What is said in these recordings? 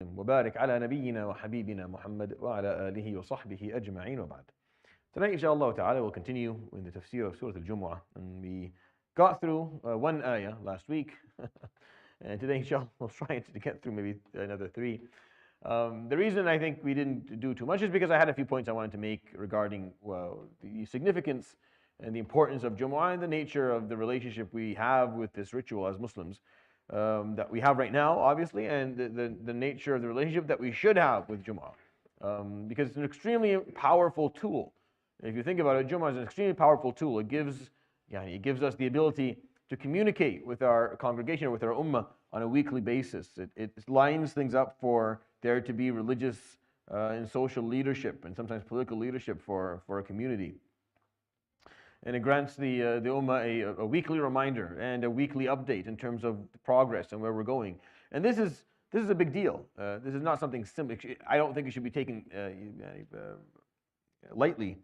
وبارك على نبينا وحبيبنا محمد وعلى آله وصحبه أجمعين وبعد. Tonight, inshallah ta'ala, we'll continue in the tafsir of Surat Al-Jumah. And we got through one ayah last week. And today, inshallah, we'll try to get through maybe another three. The reason I think we didn't do too much is because I had a few points I wanted to make regarding the significance and the importance of Jumu'ah and the nature of the relationship we have with this ritual as Muslims. That we have right now, obviously, and the nature of the relationship that we should have with Jumu'ah. Because it's an extremely powerful tool. If you think about it, Jumu'ah is an extremely powerful tool. It gives us the ability to communicate with our congregation, with our ummah on a weekly basis. It lines things up for there to be religious and social leadership and sometimes political leadership for a community. And it grants the ummah a weekly reminder and a weekly update in terms of progress and where we're going. And this is a big deal. This is not something simple. I don't think it should be taken lightly,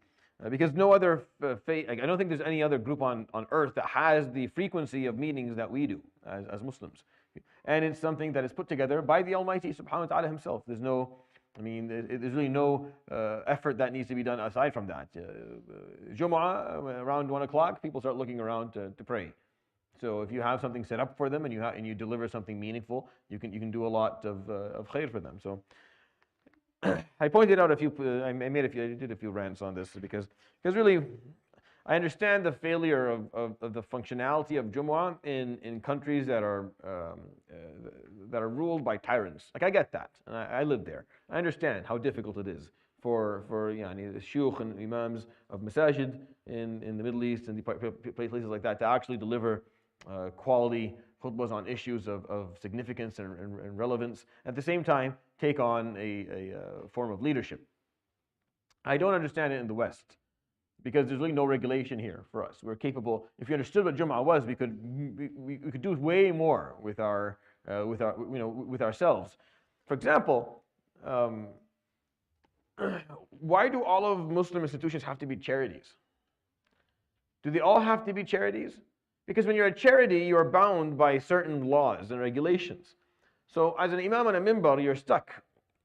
because no other faith, I don't think there's any other group on earth that has the frequency of meetings that we do as Muslims. And it's something that is put together by the Almighty Subhanahu wa Ta'ala Himself. There's really no effort that needs to be done aside from that. Jumu'ah, around 1 o'clock, people start looking around to pray. So if you have something set up for them and you deliver something meaningful, you can do a lot of khair for them. So I pointed out I did a few rants on this because really I understand the failure of the functionality of Jumu'ah in countries that are ruled by tyrants. Like, I get that, and I live there. I understand how difficult it is for the shuyukh and imams of masajid in the Middle East and places like that to actually deliver quality khutbahs on issues of significance and relevance. At the same time, take on a form of leadership. I don't understand it in the West, because there's really no regulation here for us. We're capable. If you understood what Jumu'ah was, we could do way more with ourselves. For example, why do all of Muslim institutions have to be charities? Do they all have to be charities? Because when you're a charity, you're bound by certain laws and regulations. So as an imam on a minbar, you're stuck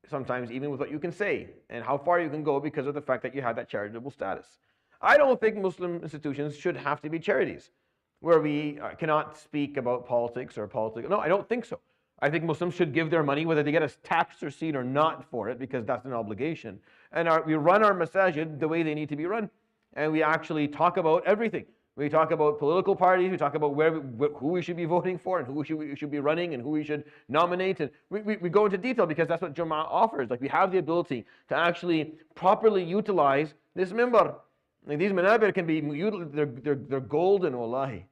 sometimes even with what you can say and how far you can go because of the fact that you have that charitable status. I don't think Muslim institutions should have to be charities where we cannot speak about politics or politics. No, I don't think so. I think Muslims should give their money, whether they get a tax receipt or not for it, because that's an obligation. And we run our masajid the way they need to be run. And we actually talk about everything. We talk about political parties, we talk about who we should be voting for and who we should be running and who we should nominate. And we go into detail because that's what Jumu'ah offers. Like, we have the ability to actually properly utilize this minbar. Like, these manabir can be, they're golden, wallahi.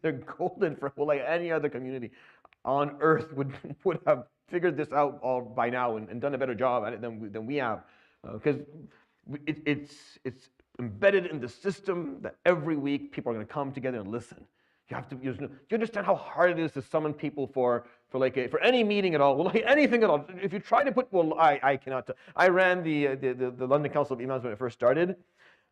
They're golden for wallahi, any other community on earth would have figured this out all by now and done a better job at it than we have. Because it's embedded in the system that every week people are going to come together and listen. You have to. Do you understand how hard it is to summon people for any meeting at all? Well, like anything at all. If you try to put, I cannot. I ran the London Council of Imams when it first started.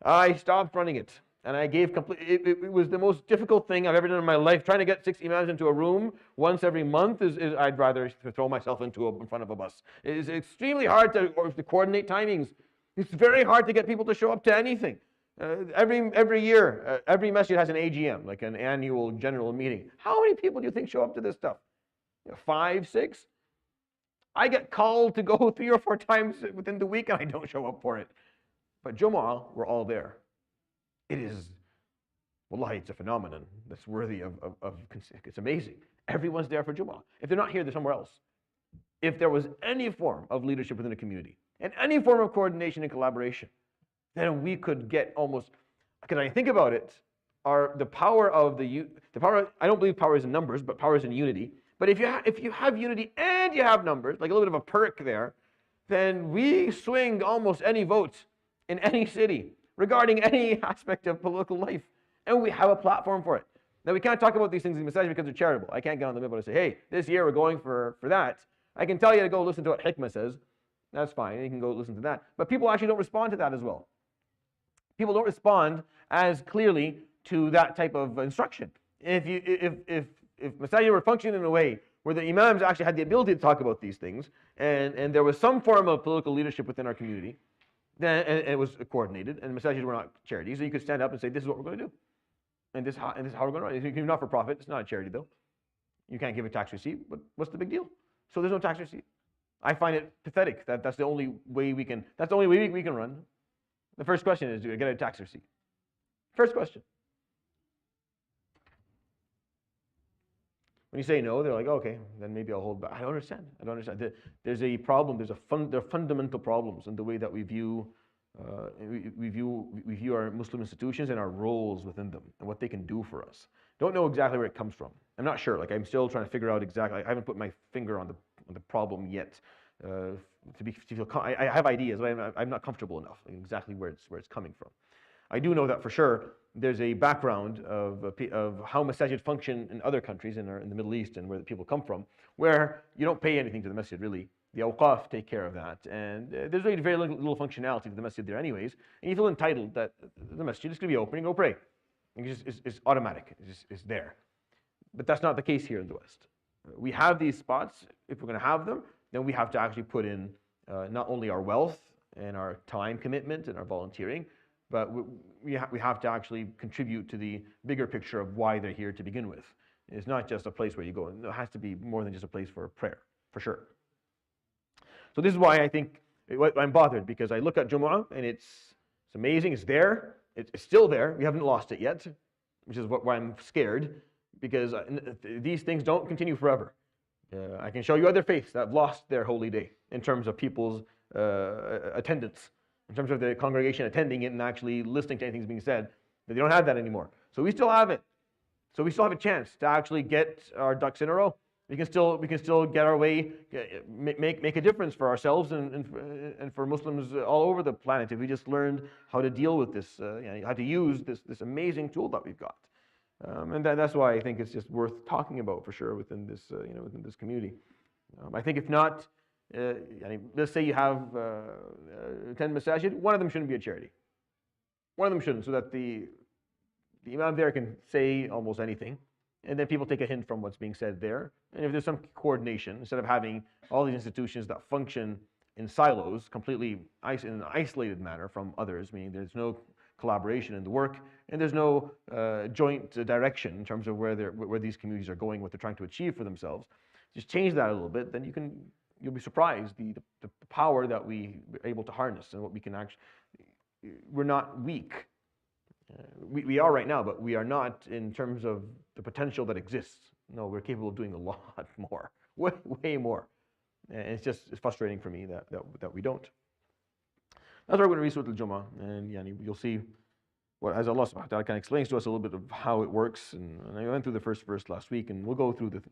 I stopped running it, and I gave complete. It was the most difficult thing I've ever done in my life. Trying to get 6 imams into a room once every month is I'd rather throw myself in front of a bus. It is extremely hard to coordinate timings. It's very hard to get people to show up to anything. Every year, every masjid has an AGM, like an annual general meeting. How many people do you think show up to this stuff? 5, 6? I get called to go 3 or 4 times within the week, and I don't show up for it. But Jumu'ah, we're all there. It is, wallahi, it's a phenomenon that's worthy of it's amazing. Everyone's there for Jumu'ah. If they're not here, they're somewhere else. If there was any form of leadership within a community, and any form of coordination and collaboration, then we could get almost, because I think about it, the power of the power, I don't believe power is in numbers, but power is in unity. But if you have unity and you have numbers, like a little bit of a perk there, then we swing almost any vote in any city regarding any aspect of political life. And we have a platform for it. Now, we can't talk about these things in masajid because they're charitable. I can't get on the minbar and say, hey, this year we're going for that. I can tell you to go listen to what Hikmah says. That's fine. You can go listen to that. But people actually don't respond to that as well. People don't respond as clearly to that type of instruction. If masajid were functioning in a way where the imams actually had the ability to talk about these things, and there was some form of political leadership within our community, then and it was coordinated, and masajid were not charities, so you could stand up and say, this is what we're going to do, and this is how we're going to run it. If you're not for profit, it's not a charity though. You can't give a tax receipt, but what's the big deal? So there's no tax receipt. I find it pathetic that that's the only way we can run. The first question is, do I get a tax receipt? First question. When you say no, they're like, okay, then maybe I'll hold back. I don't understand. There's a problem. There are fundamental problems in the way that we view our Muslim institutions and our roles within them and what they can do for us. Don't know exactly where it comes from. I'm not sure. Like, I'm still trying to figure out exactly. I haven't put my finger on the problem yet. I have ideas, but I'm not comfortable enough exactly where it's coming from. I do know that for sure there's a background of how masajid function in other countries in the Middle East and where the people come from, where you don't pay anything to the masjid really. The awqaf take care of that, and there's really very little functionality to the masjid there anyways, and you feel entitled that the masjid is going to be open and go pray. It's automatic, it's there. But that's not the case here in the West. We have these spots. If we're going to have them, then we have to actually put in not only our wealth and our time commitment and our volunteering, but we have to actually contribute to the bigger picture of why they're here to begin with. It's not just a place where you go. It has to be more than just a place for prayer, for sure. So this is why I think I'm bothered, because I look at Jumu'ah and it's amazing. It's there. It's still there. We haven't lost it yet, which is why I'm scared, because these things don't continue forever. I can show you other faiths that have lost their holy day in terms of people's attendance, in terms of the congregation attending it and actually listening to anything that's being said. But they don't have that anymore. So we still have it. So we still have a chance to actually get our ducks in a row. We can still get our way, make a difference for ourselves and for Muslims all over the planet if we just learned how to deal with this, how to use this amazing tool that we've got. And that's why I think it's just worth talking about for sure within this within this community. I think if not, let's say you have 10 masajid, one of them shouldn't be a charity. One of them shouldn't, so that the imam there can say almost anything, and then people take a hint from what's being said there. And if there's some coordination, instead of having all these institutions that function in silos, completely in an isolated manner from others, meaning there's no collaboration in the work, and there's no joint direction in terms of where these communities are going, what they're trying to achieve for themselves. Just change that a little bit, then you'll be surprised the power that we are able to harness and what we can actually. We're not weak. We are right now, but we are not in terms of the potential that exists. No, we're capable of doing a lot more, way more. And it's frustrating for me that we don't. That's why we're going to read Surat Al-Jumah, and you'll see what, as Allah subhanahu wa ta'ala kind of explains to us a little bit of how it works. And I went through the first verse last week, and we'll go through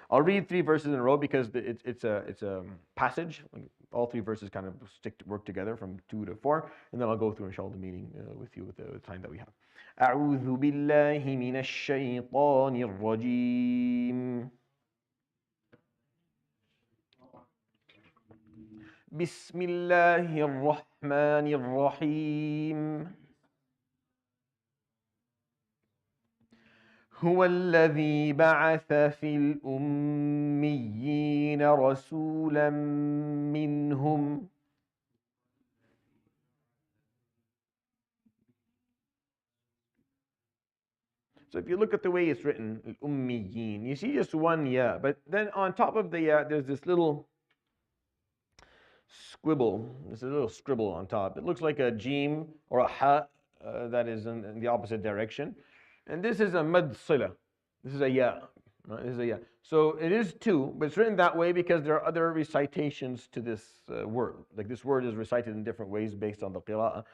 I'll read 3 verses in a row because it's a passage. All 3 verses kind of work together from 2 to 4, and then I'll go through, inshallah, the meaning with you with the time that we have. أعوذ بالله من الشيطان الرجيم. بسم الله الرحمن الرحيم. هو الذي بعث في الأميين رسولا منهم So if you look at the way it's written, al-ummiyin, you see just one ya, but then on top of the ya, there's this little scribble. There's a little scribble on top. It looks like a jim or a ha that is in the opposite direction. And this is a mad sila. This is a ya. Right? This is a ya. So it is 2, but it's written that way because there are other recitations to this word. Like this word is recited in different ways based on the qira'ah.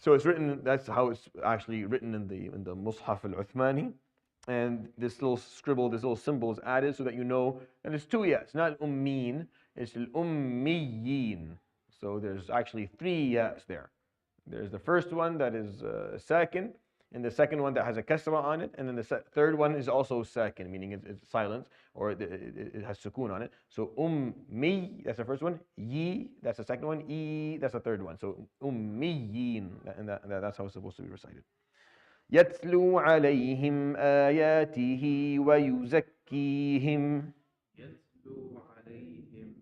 So it's written, that's how it's actually written in the Mus'haf al-Uthmani. And this little scribble, this little symbol is added so that you know, and it's 2 yas, not ummeen, it's al-ummiyin. So there's actually 3 yas there. There's the first one that is sakin, and the second one that has a kasra on it, and then the third one is also sakin, meaning it's silence, or it has sukoon on it. So ummi, that's the first one. Yi, that's the second one. E, that's the third one. So ummiyin, and that's how it's supposed to be recited. يَتْلُو عَلَيْهِمْ آيَاتِهِ ويزكيهم يتلو عليهم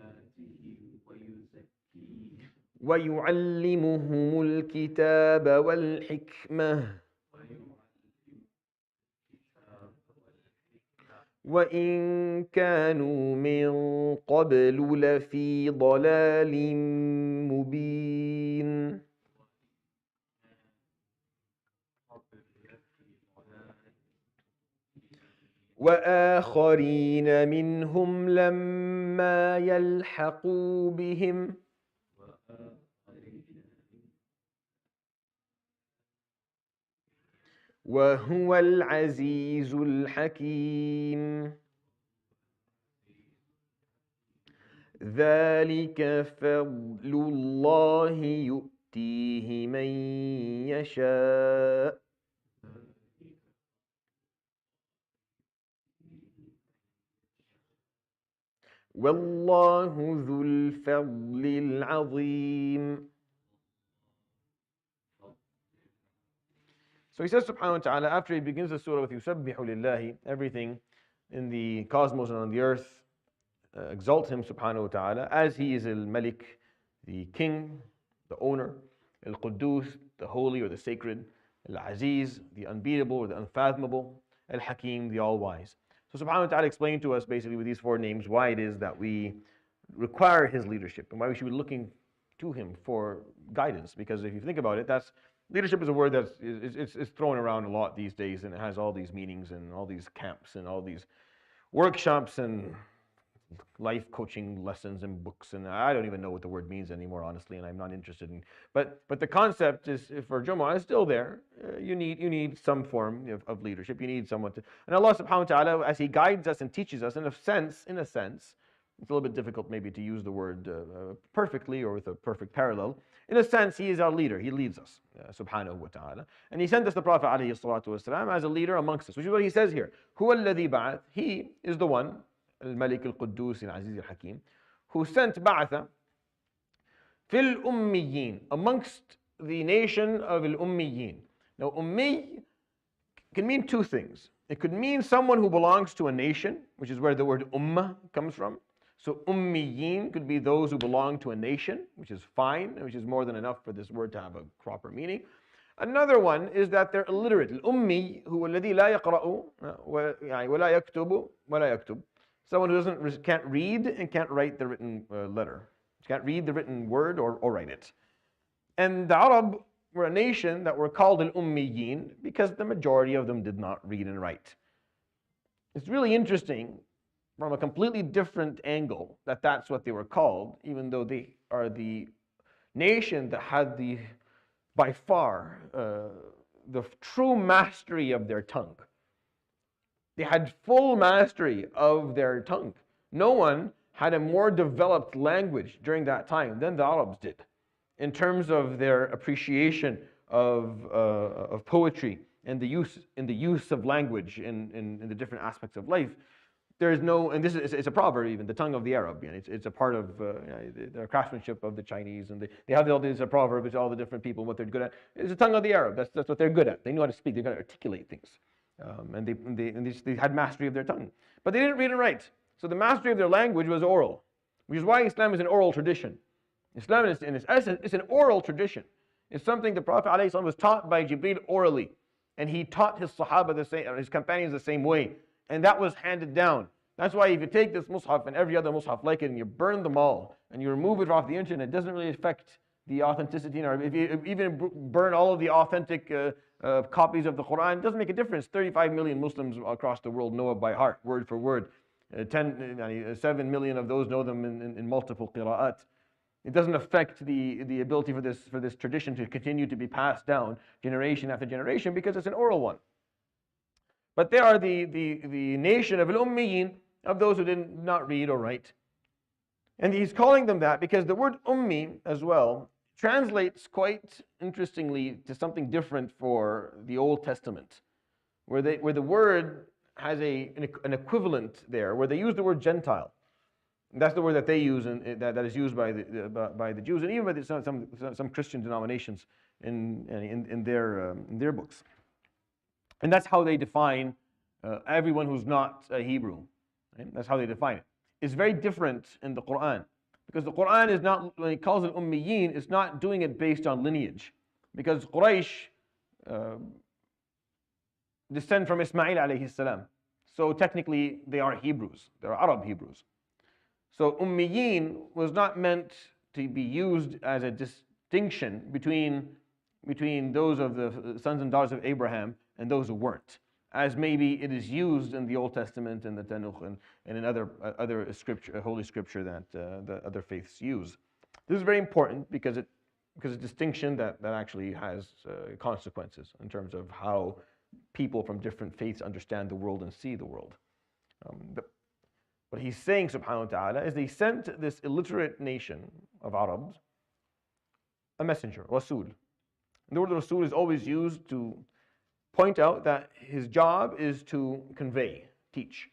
آياته ويزكيهم ويعلمهم الكتاب والحكمة ويعلم الكتاب والحكمة وإن كانوا من قبل لفي ضلال مبين قبل في ضلال وآخرين منهم لما يلحقوا بهم وآخرين وهو العزيز الحكيم ذلك فضل الله يؤتيه من يشاء والله ذو الفضل العظيم. So he says subhanahu wa ta'ala, after he begins the surah with يُسَبِّحُ لِلَّهِ, everything in the cosmos and on the earth exalt him subhanahu wa ta'ala, as he is al-Malik, the king, the owner, al-Quddus, the holy or the sacred, al-Aziz, the unbeatable or the unfathomable, al-Hakim, the all-wise. So subhanahu wa ta'ala explained to us basically with these four names why it is that we require his leadership and why we should be looking to him for guidance. Because if you think about it, that's leadership is a word that's it's thrown around a lot these days, and it has all these meanings and all these camps and all these workshops and life coaching lessons and books, and I don't even know what the word means anymore, honestly, and I'm not interested in. But the concept is, for Jummah, is still there. You need some form of leadership. You need someone to, and Allah subhanahu wa ta'ala, as He guides us and teaches us, in a sense, it's a little bit difficult maybe to use the word perfectly or with a perfect parallel. In a sense, He is our leader. He leads us, subhanahu wa ta'ala. And He sent us the Prophet alayhi salatu wasalam as a leader amongst us, which is what He says here. هُوَ الَّذِي بَعَث. He is the one, Al-Malik Al-Quddus Al-Aziz Al-Hakim, who sent ba'atha fil ummiyin, amongst the nation of al-ummiyin. Now, ummi can mean two things. It could mean someone who belongs to a nation, which is where the word ummah comes from. So ummiyin could be those who belong to a nation, which is fine, which is more than enough for this word to have a proper meaning. Another one is that they're illiterate. Al-ummi huwa alladhi la yaqra'u wa la yaktubu wa la yaktub. Someone who can't read and can't write the written letter. Can't read the written word or write it. And the Arab were a nation that were called al-ummiyin because the majority of them did not read and write. It's really interesting from a completely different angle that that's what they were called, even though they are the nation that had by far, the true mastery of their tongue. They had full mastery of their tongue. No one had a more developed language during that time than the Arabs did, in terms of their appreciation of poetry and the use of language in the different aspects of life. There is no, and this is it's a proverb even, the tongue of the Arab. It's a part of the craftsmanship of the Chinese, and they have all these proverbs, all the different people, what they're good at. It's the tongue of the Arab. That's what they're good at. They know how to speak. They're going to articulate things. And they had mastery of their tongue. But they didn't read and write. So the mastery of their language was oral, which is why Islam is an oral tradition. Islam, in its essence, is an oral tradition. It's something the Prophet ﷺ was taught by Jibreel orally. And he taught his Sahaba, his companions, the same way. And that was handed down. That's why if you take this mushaf and every other mushaf like it and you burn them all and you remove it off the internet, it doesn't really affect the authenticity. Or if you even burn all of the authentic copies of the Quran, it doesn't make a difference. 35 million Muslims across the world know it by heart, word for word. 7 million of those know them in multiple qira'at. It doesn't affect the ability for this tradition to continue to be passed down generation after generation because it's an oral one. But they are the nation of al-ummiyin, of those who did not read or write. And he's calling them that because the word ummi as well translates quite interestingly to something different for the Old Testament, where the word has an equivalent there, where they use the word Gentile. And that's the word that they use, and that is used by the Jews, and even by some Christian denominations in their books. And that's how they define everyone who's not a Hebrew. Right? That's how they define it. It's very different in the Quran. Because the Quran is not, when it calls it Ummiyin, it's not doing it based on lineage. Because Quraysh descend from Ismail alayhi salam. So technically they are Hebrews. They're Arab Hebrews. So Ummiyin was not meant to be used as a distinction between those of the sons and daughters of Abraham and those who weren't, as maybe it is used in the Old Testament and the Tanukh and in other scripture, holy scripture that the other faiths use. This is very important because it's a distinction that actually has consequences in terms of how people from different faiths understand the world and see the world. What he's saying, subhanahu wa ta'ala, is he sent this illiterate nation of Arabs a messenger, Rasul. The word Rasul is always used to point out that his job is to convey, teach.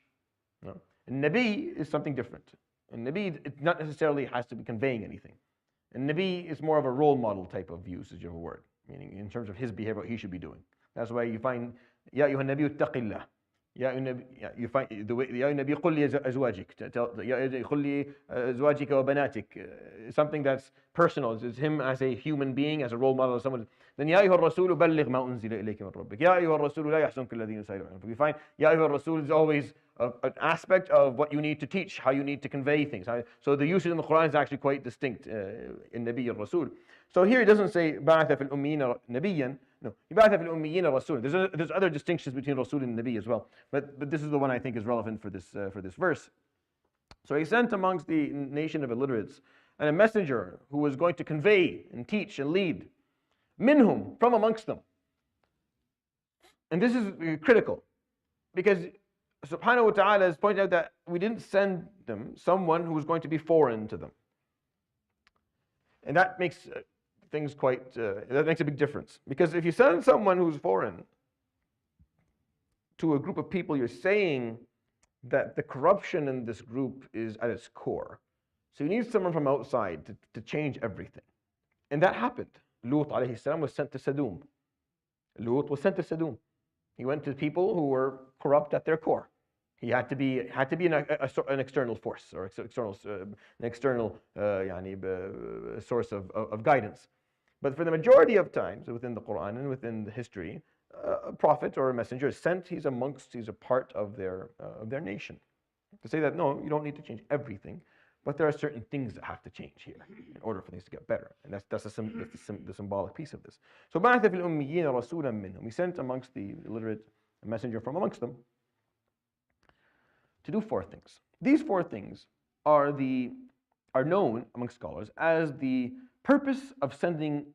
And Nabi is something different. And Nabi, it not necessarily has to be conveying anything. And Nabi is more of a role model type of usage of a word, meaning in terms of his behavior, what he should be doing. That's why you find, Ya ayyuhan Nabi ittaqillah. You find the way, Ya ayyuhan Nabi qul li azwajik. Qul li azwajika wa banatik. Something that's personal. It's him as a human being, as a role model, as someone. Then Ya ayyuha ar-rasul balligh ma unzila ilayka min rabbik. Ya ayyuha ar-rasul la yahzunka alladhina yusari'una. We find Ya ayyuha ar-rasul is always an aspect of what you need to teach, how you need to convey things. So the usage in the Quran is actually quite distinct in Nabi al-Rasul. So here it doesn't say ba'atha fil ummiyina nabiyyan. No, ba'atha fil ummiyina rasul. There's other distinctions between Rasul and Nabi as well. But this is the one I think is relevant for this verse. So he sent amongst the nation of illiterates and a messenger who was going to convey and teach and lead. Minhum, from amongst them. And this is critical because subhanahu wa ta'ala has pointed out that we didn't send them someone who was going to be foreign to them. And that makes things quite, that makes a big difference. Because if you send someone who's foreign to a group of people, you're saying that the corruption in this group is at its core. So you need someone from outside to change everything. And that happened. Lut alayhi salam was sent to Sadum. Lut was sent to Sadum. He went to people who were corrupt at their core. He had to be an external force or an external source of guidance. But for the majority of times within the Quran and within the history, a prophet or a messenger is sent. He's a part of their nation. To say that no, you don't need to change everything, but there are certain things that have to change here in order for things to get better, and that's the symbolic piece of this. So ba'atha fil ummiyina rasulan minhum. We sent amongst the illiterate a messenger from amongst them to do 4 things. These 4 things are known amongst scholars as the purpose of sending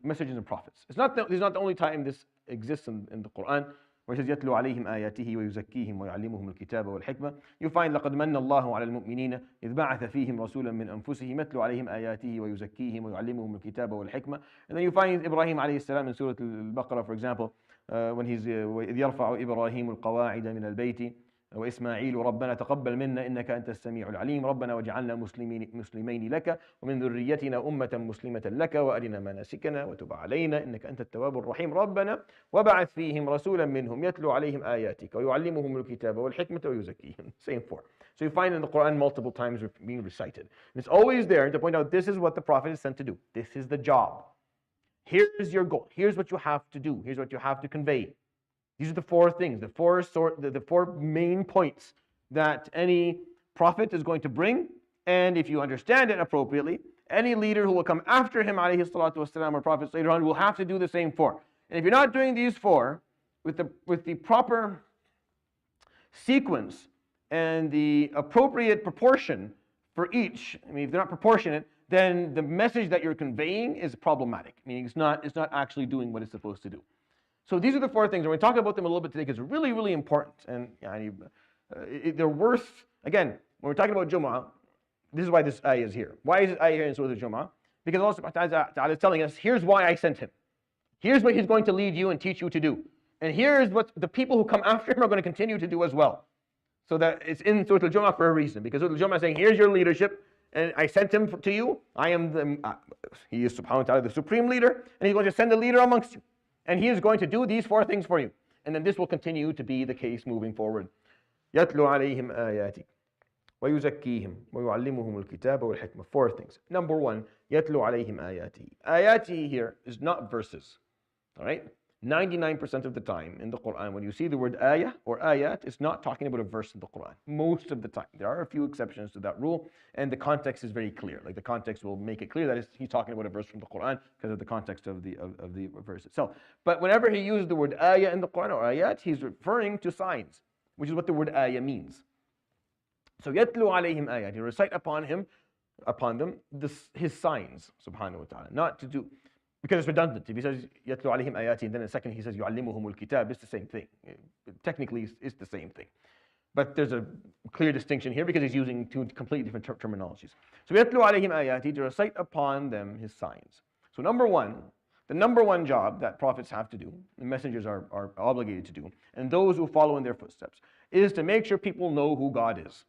messages and prophets. This is not the only time this exists in the Quran, where it says يَتْلُو عَلَيْهِمْ آيَاتِهِ وَيُزَكِّيهِمْ وَيُعَلِّمُهُمُ الْكِتَابَ وَالْحِكْمَةَ. You find لَقَدْ مَنَّ اللَّهُ عَلَى الْمُؤْمِنِينَ إِذْ بَعَثَ فِيهِمْ رَسُولًا مِنْ أَنفُسِهِمْ يَتْلُو عَلَيْهِمْ آيَاتِهِ وَيُزَكِّيهِمْ وَيُعَلِّمُهُم الْكِتَابَ وَالْحِكْمَةَ. And then you find Ibrahim alayhi salam in Surat Al-Baqarah, for example, when he's إِذْ يَرْفَعُ إِبْرَاهِيمُ الْقَوَاعِدَ مِنَ الْبَيْتِ وإسماعيل ربنا تقبل منا إنك أنت السميع العليم ربنا وجعلنا مسلمين لك ومن ذريتنا أمة مسلمة لك وأرنا مناسكنا وتب علينا إنك أنت التواب الرحيم ربنا وبعث فيهم رسولا منهم يتلو عليهم آياتك ويعلمهم الكتاب والحكمة ويزكيهم. Same 4. So you find in the Quran multiple times being recited. And it's always there to point out this is what the Prophet is sent to do. This is the job. Here's your goal. Here's what you have to do. Here's what you have to convey. These are the 4 things, the 4 main points that any prophet is going to bring. And if you understand it appropriately, any leader who will come after him, alayhi salatu wasalam, or prophets later on, will have to do the same 4. And if you're not doing these 4 with the proper sequence and the appropriate proportion for each, I mean, if they're not proportionate, then the message that you're conveying is problematic, meaning it's not actually doing what it's supposed to do. So these are the 4 things, and we're talking about them a little bit today because they're really, really important. And they're worth, again, when we're talking about Jum'ah, this is why this ayah is here. Why is this ayah here in Surat Al-Jumah? Because Allah subhanahu wa ta'ala is telling us, here's why I sent him. Here's what he's going to lead you and teach you to do. And here's what the people who come after him are going to continue to do as well. So that it's in Surat Al-Jumah for a reason. Because Surat Al-Jumah is saying, here's your leadership, and I sent him to you. I am he is subhanahu wa ta'ala the supreme leader, and he's going to send a leader amongst you. And he is going to do these 4 things for you. And then this will continue to be the case moving forward. يَتْلُو عَلَيْهِمْ آيَاتِكَ وَيُزَكِّيهِمْ وَيُعَلِّمُهُمُ الْكِتَابَ وَالْحِكْمَةَ. Four things. Number one, يَتْلُو عَلَيْهِمْ آيَاتِهِ. Ayati here is not verses. All right? 99% of the time in the Quran, when you see the word ayah or ayat, it's not talking about a verse in the Quran. Most of the time. There are a few exceptions to that rule, and the context is very clear. Like the context will make it clear that he's talking about a verse from the Quran because of the context of the verse itself. But whenever he uses the word ayah in the Quran or ayat, he's referring to signs, which is what the word ayah means. So يَتْلُو عَلَيْهِمْ آيَاتِ. He recite upon them his signs, subhanahu wa ta'ala. Not to do, because it's redundant. If he says يَتْلُو عَلَيْهِمْ آيَاتِ and then in a second he says يُعَلِّمُهُمُ الْكِتَابِ, it's the same thing. Technically, it's the same thing. But there's a clear distinction here because he's using two completely different terminologies. So يَتْلُو عَلَيْهِمْ آيَاتِ, to recite upon them his signs. So the number one job that prophets have to do, and messengers are obligated to do, and those who follow in their footsteps, is to make sure people know who God is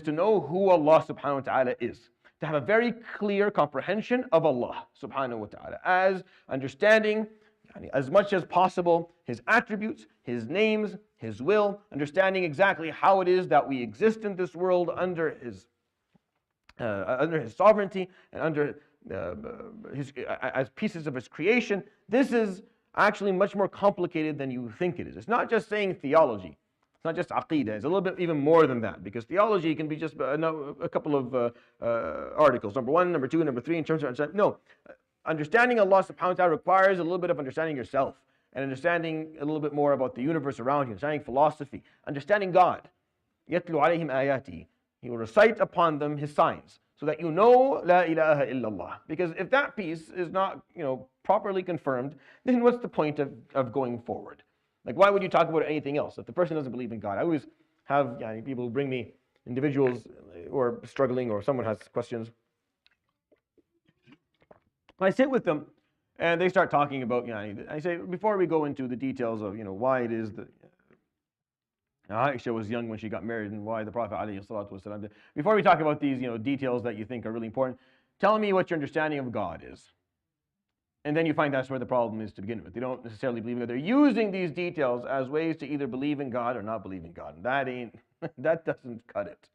to know who Allah subhanahu wa ta'ala is, to have a very clear comprehension of Allah subhanahu wa ta'ala, as understanding as much as possible his attributes, his names, his will, understanding exactly how it is that we exist in this world under his sovereignty and under as pieces of his creation. This is actually much more complicated than you think it is. It's not just saying theology. It's not just aqeedah. It's a little bit even more than that, because theology can be just a couple of articles. Number 1, number 2, number 3 in terms of no. Understanding Allah subhanahu wa ta'ala requires a little bit of understanding yourself and understanding a little bit more about the universe around you, understanding philosophy, understanding God. يَتْلُو عَلَيْهِمْ آيَاتِهِ. He will recite upon them his signs, so that you know La ilaha illallah. Because if that piece is not, properly confirmed, then what's the point of going forward? Like, why would you talk about anything else if the person doesn't believe in God? I always have people bring me individuals who are struggling, or someone has questions. I sit with them and they start talking about, I say, before we go into the details of, why it is that Aisha was young when she got married and why the Prophet ﷺ did. Before we talk about these, details that you think are really important, tell me what your understanding of God is. And then you find that's where the problem is to begin with. They don't necessarily believe in God. They're using these details as ways to either believe in God or not believe in God. And that doesn't cut it.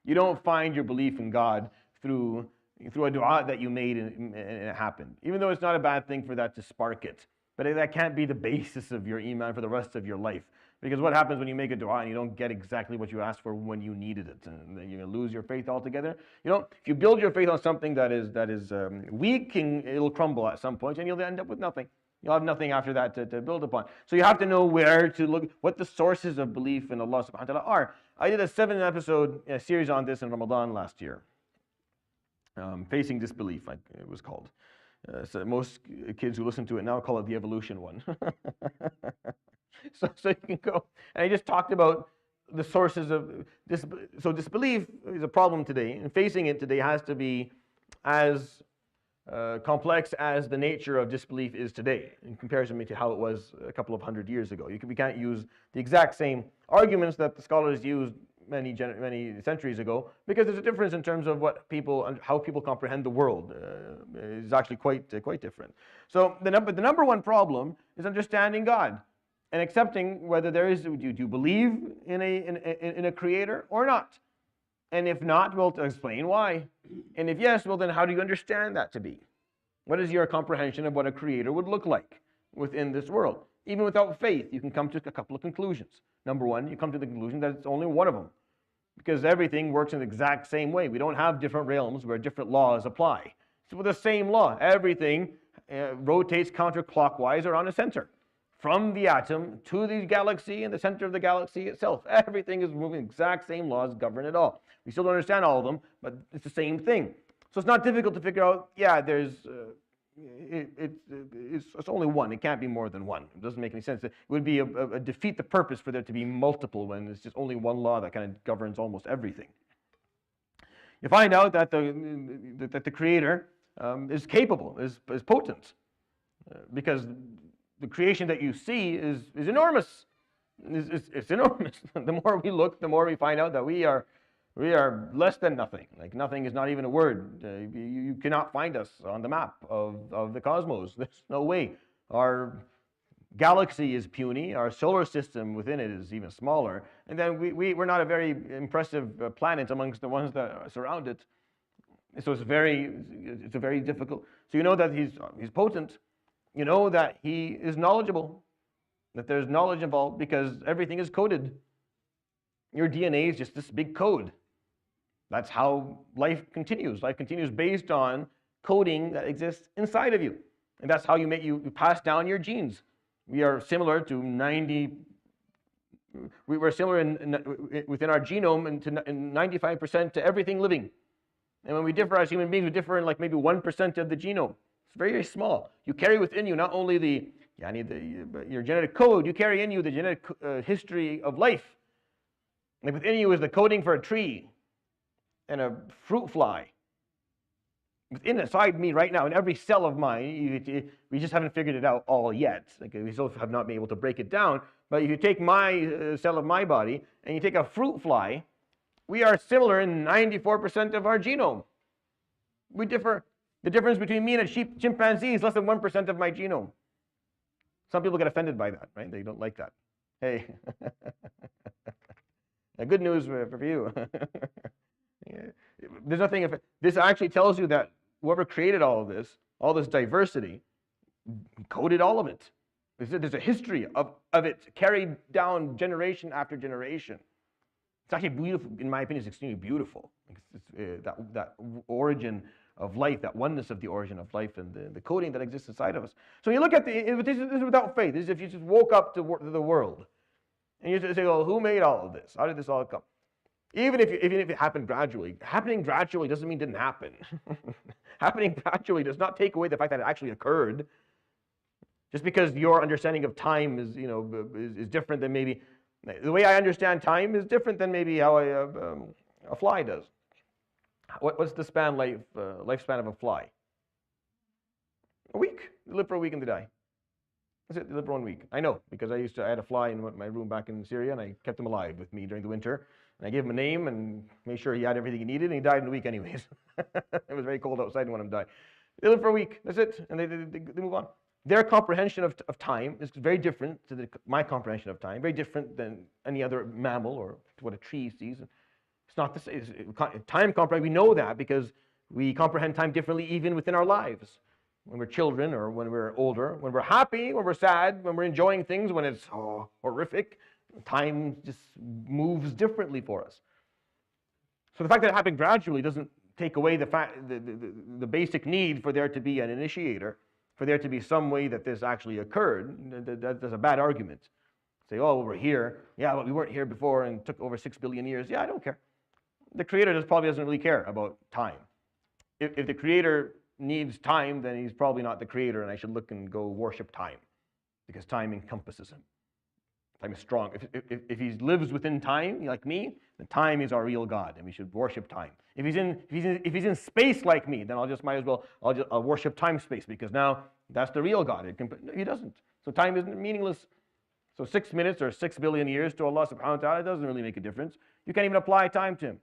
You don't find your belief in God through a dua that you made and it happened. Even though it's not a bad thing for that to spark it. But that can't be the basis of your iman for the rest of your life. Because what happens when you make a dua and you don't get exactly what you asked for when you needed it? And you're going to lose your faith altogether. If you build your faith on something that is weak, it'll crumble at some point and you'll end up with nothing. You'll have nothing after that to build upon. So you have to know where to look, what the sources of belief in Allah subhanahu wa ta'ala are. I did a 7-episode series on this in Ramadan last year. Facing Disbelief, it was called. So most kids who listen to it now call it the evolution one. So you can go, and I just talked about the sources of this. So disbelief is a problem today, and facing it today has to be as complex as the nature of disbelief is today, in comparison to how it was a couple of hundred years ago. We can't use the exact same arguments that the scholars used many centuries ago, because there's a difference in terms of how people comprehend the world. Is actually quite different. So the number one problem is understanding God and accepting whether do you believe in a creator or not? And if not, we'll explain why. And if yes, well then how do you understand that to be? What is your comprehension of what a creator would look like within this world? Even without faith, you can come to a couple of conclusions. Number one, you come to the conclusion that it's only one of them, because everything works in the exact same way. We don't have different realms where different laws apply. It's with the same law. Everything rotates counterclockwise around a center. From the atom to the galaxy and the center of the galaxy itself. Everything is moving, exact same laws govern it all. We still don't understand all of them, but it's the same thing. So it's not difficult to figure out, it's only one. It can't be more than one. It doesn't make any sense. It would be a defeat the purpose for there to be multiple when it's just only one law that kind of governs almost everything. You find out that the Creator is capable, is potent, because the creation that you see is enormous. It's enormous. The more we look, the more we find out that we are less than nothing. Like nothing is not even a word. You cannot find us on the map of the cosmos. There's no way. Our galaxy is puny, our solar system within it is even smaller, and then we're not a very impressive planet amongst the ones that surround it. So it's a very difficult. So you know that he's potent. You know that he is knowledgeable, that there's knowledge involved because everything is coded. Your DNA is just this big code. That's how life continues. Life continues based on coding that exists inside of you. And that's how you pass down your genes. We are similar to we're similar within our genome in 95% to everything living. And when we differ as human beings, we differ in like maybe 1% of the genome. It's very, very small. You carry within you not only your genetic code, you carry in you the genetic history of life. Like within you is the coding for a tree and a fruit fly. Inside me right now, in every cell of mine, we just haven't figured it out all yet. Like we still have not been able to break it down. But if you take my cell of my body and you take a fruit fly, we are similar in 94% of our genome. We differ. The difference between me and a chimpanzee is less than 1% of my genome. Some people get offended by that, right? They don't like that. Hey, good news for you. There's nothing. This actually tells you that whoever created all this diversity, coded all of it. There's a history of it carried down generation after generation. It's actually beautiful, in my opinion. It's extremely beautiful. That origin of life, that oneness of the origin of life, and the coding that exists inside of us. So you look at this is without faith. This is if you just woke up to the world, and you just say, "Well, who made all of this? How did this all come?" Even if it happened gradually, happening gradually doesn't mean it didn't happen. Happening gradually does not take away the fact that it actually occurred. Just because your understanding of time is different than maybe the way I understand time is different than maybe how a fly does. What's the lifespan of a fly? A week. They live for a week and they die. That's it. They live for 1 week. I know because I had a fly in my room back in Syria, and I kept him alive with me during the winter. And I gave him a name and made sure he had everything he needed, and he died in a week anyways. It was very cold outside, I didn't want him to die. They live for a week. That's it, and they move on. Their comprehension of time is very different to my comprehension of time. Very different than any other mammal or what a tree sees. It's not the same. Time comprehension. We know that because we comprehend time differently even within our lives. When we're children or when we're older, when we're happy, when we're sad, when we're enjoying things, when it's horrific, time just moves differently for us. So the fact that it happened gradually doesn't take away the basic need for there to be an initiator, for there to be some way that this actually occurred. That's a bad argument. Say, oh, well, we're here. Yeah, but we weren't here before and it took over 6 billion years. Yeah, I don't care. The Creator probably doesn't really care about time. If the Creator needs time, then he's probably not the Creator, and I should look and go worship time because time encompasses him. Time is strong. If he lives within time, like me, then time is our real God, and we should worship time. If he's in space like me, then I'll worship time space because now that's the real God. He doesn't. So time isn't meaningless. So 6 minutes or 6 billion years to Allah subhanahu wa ta'ala doesn't really make a difference. You can't even apply time to him.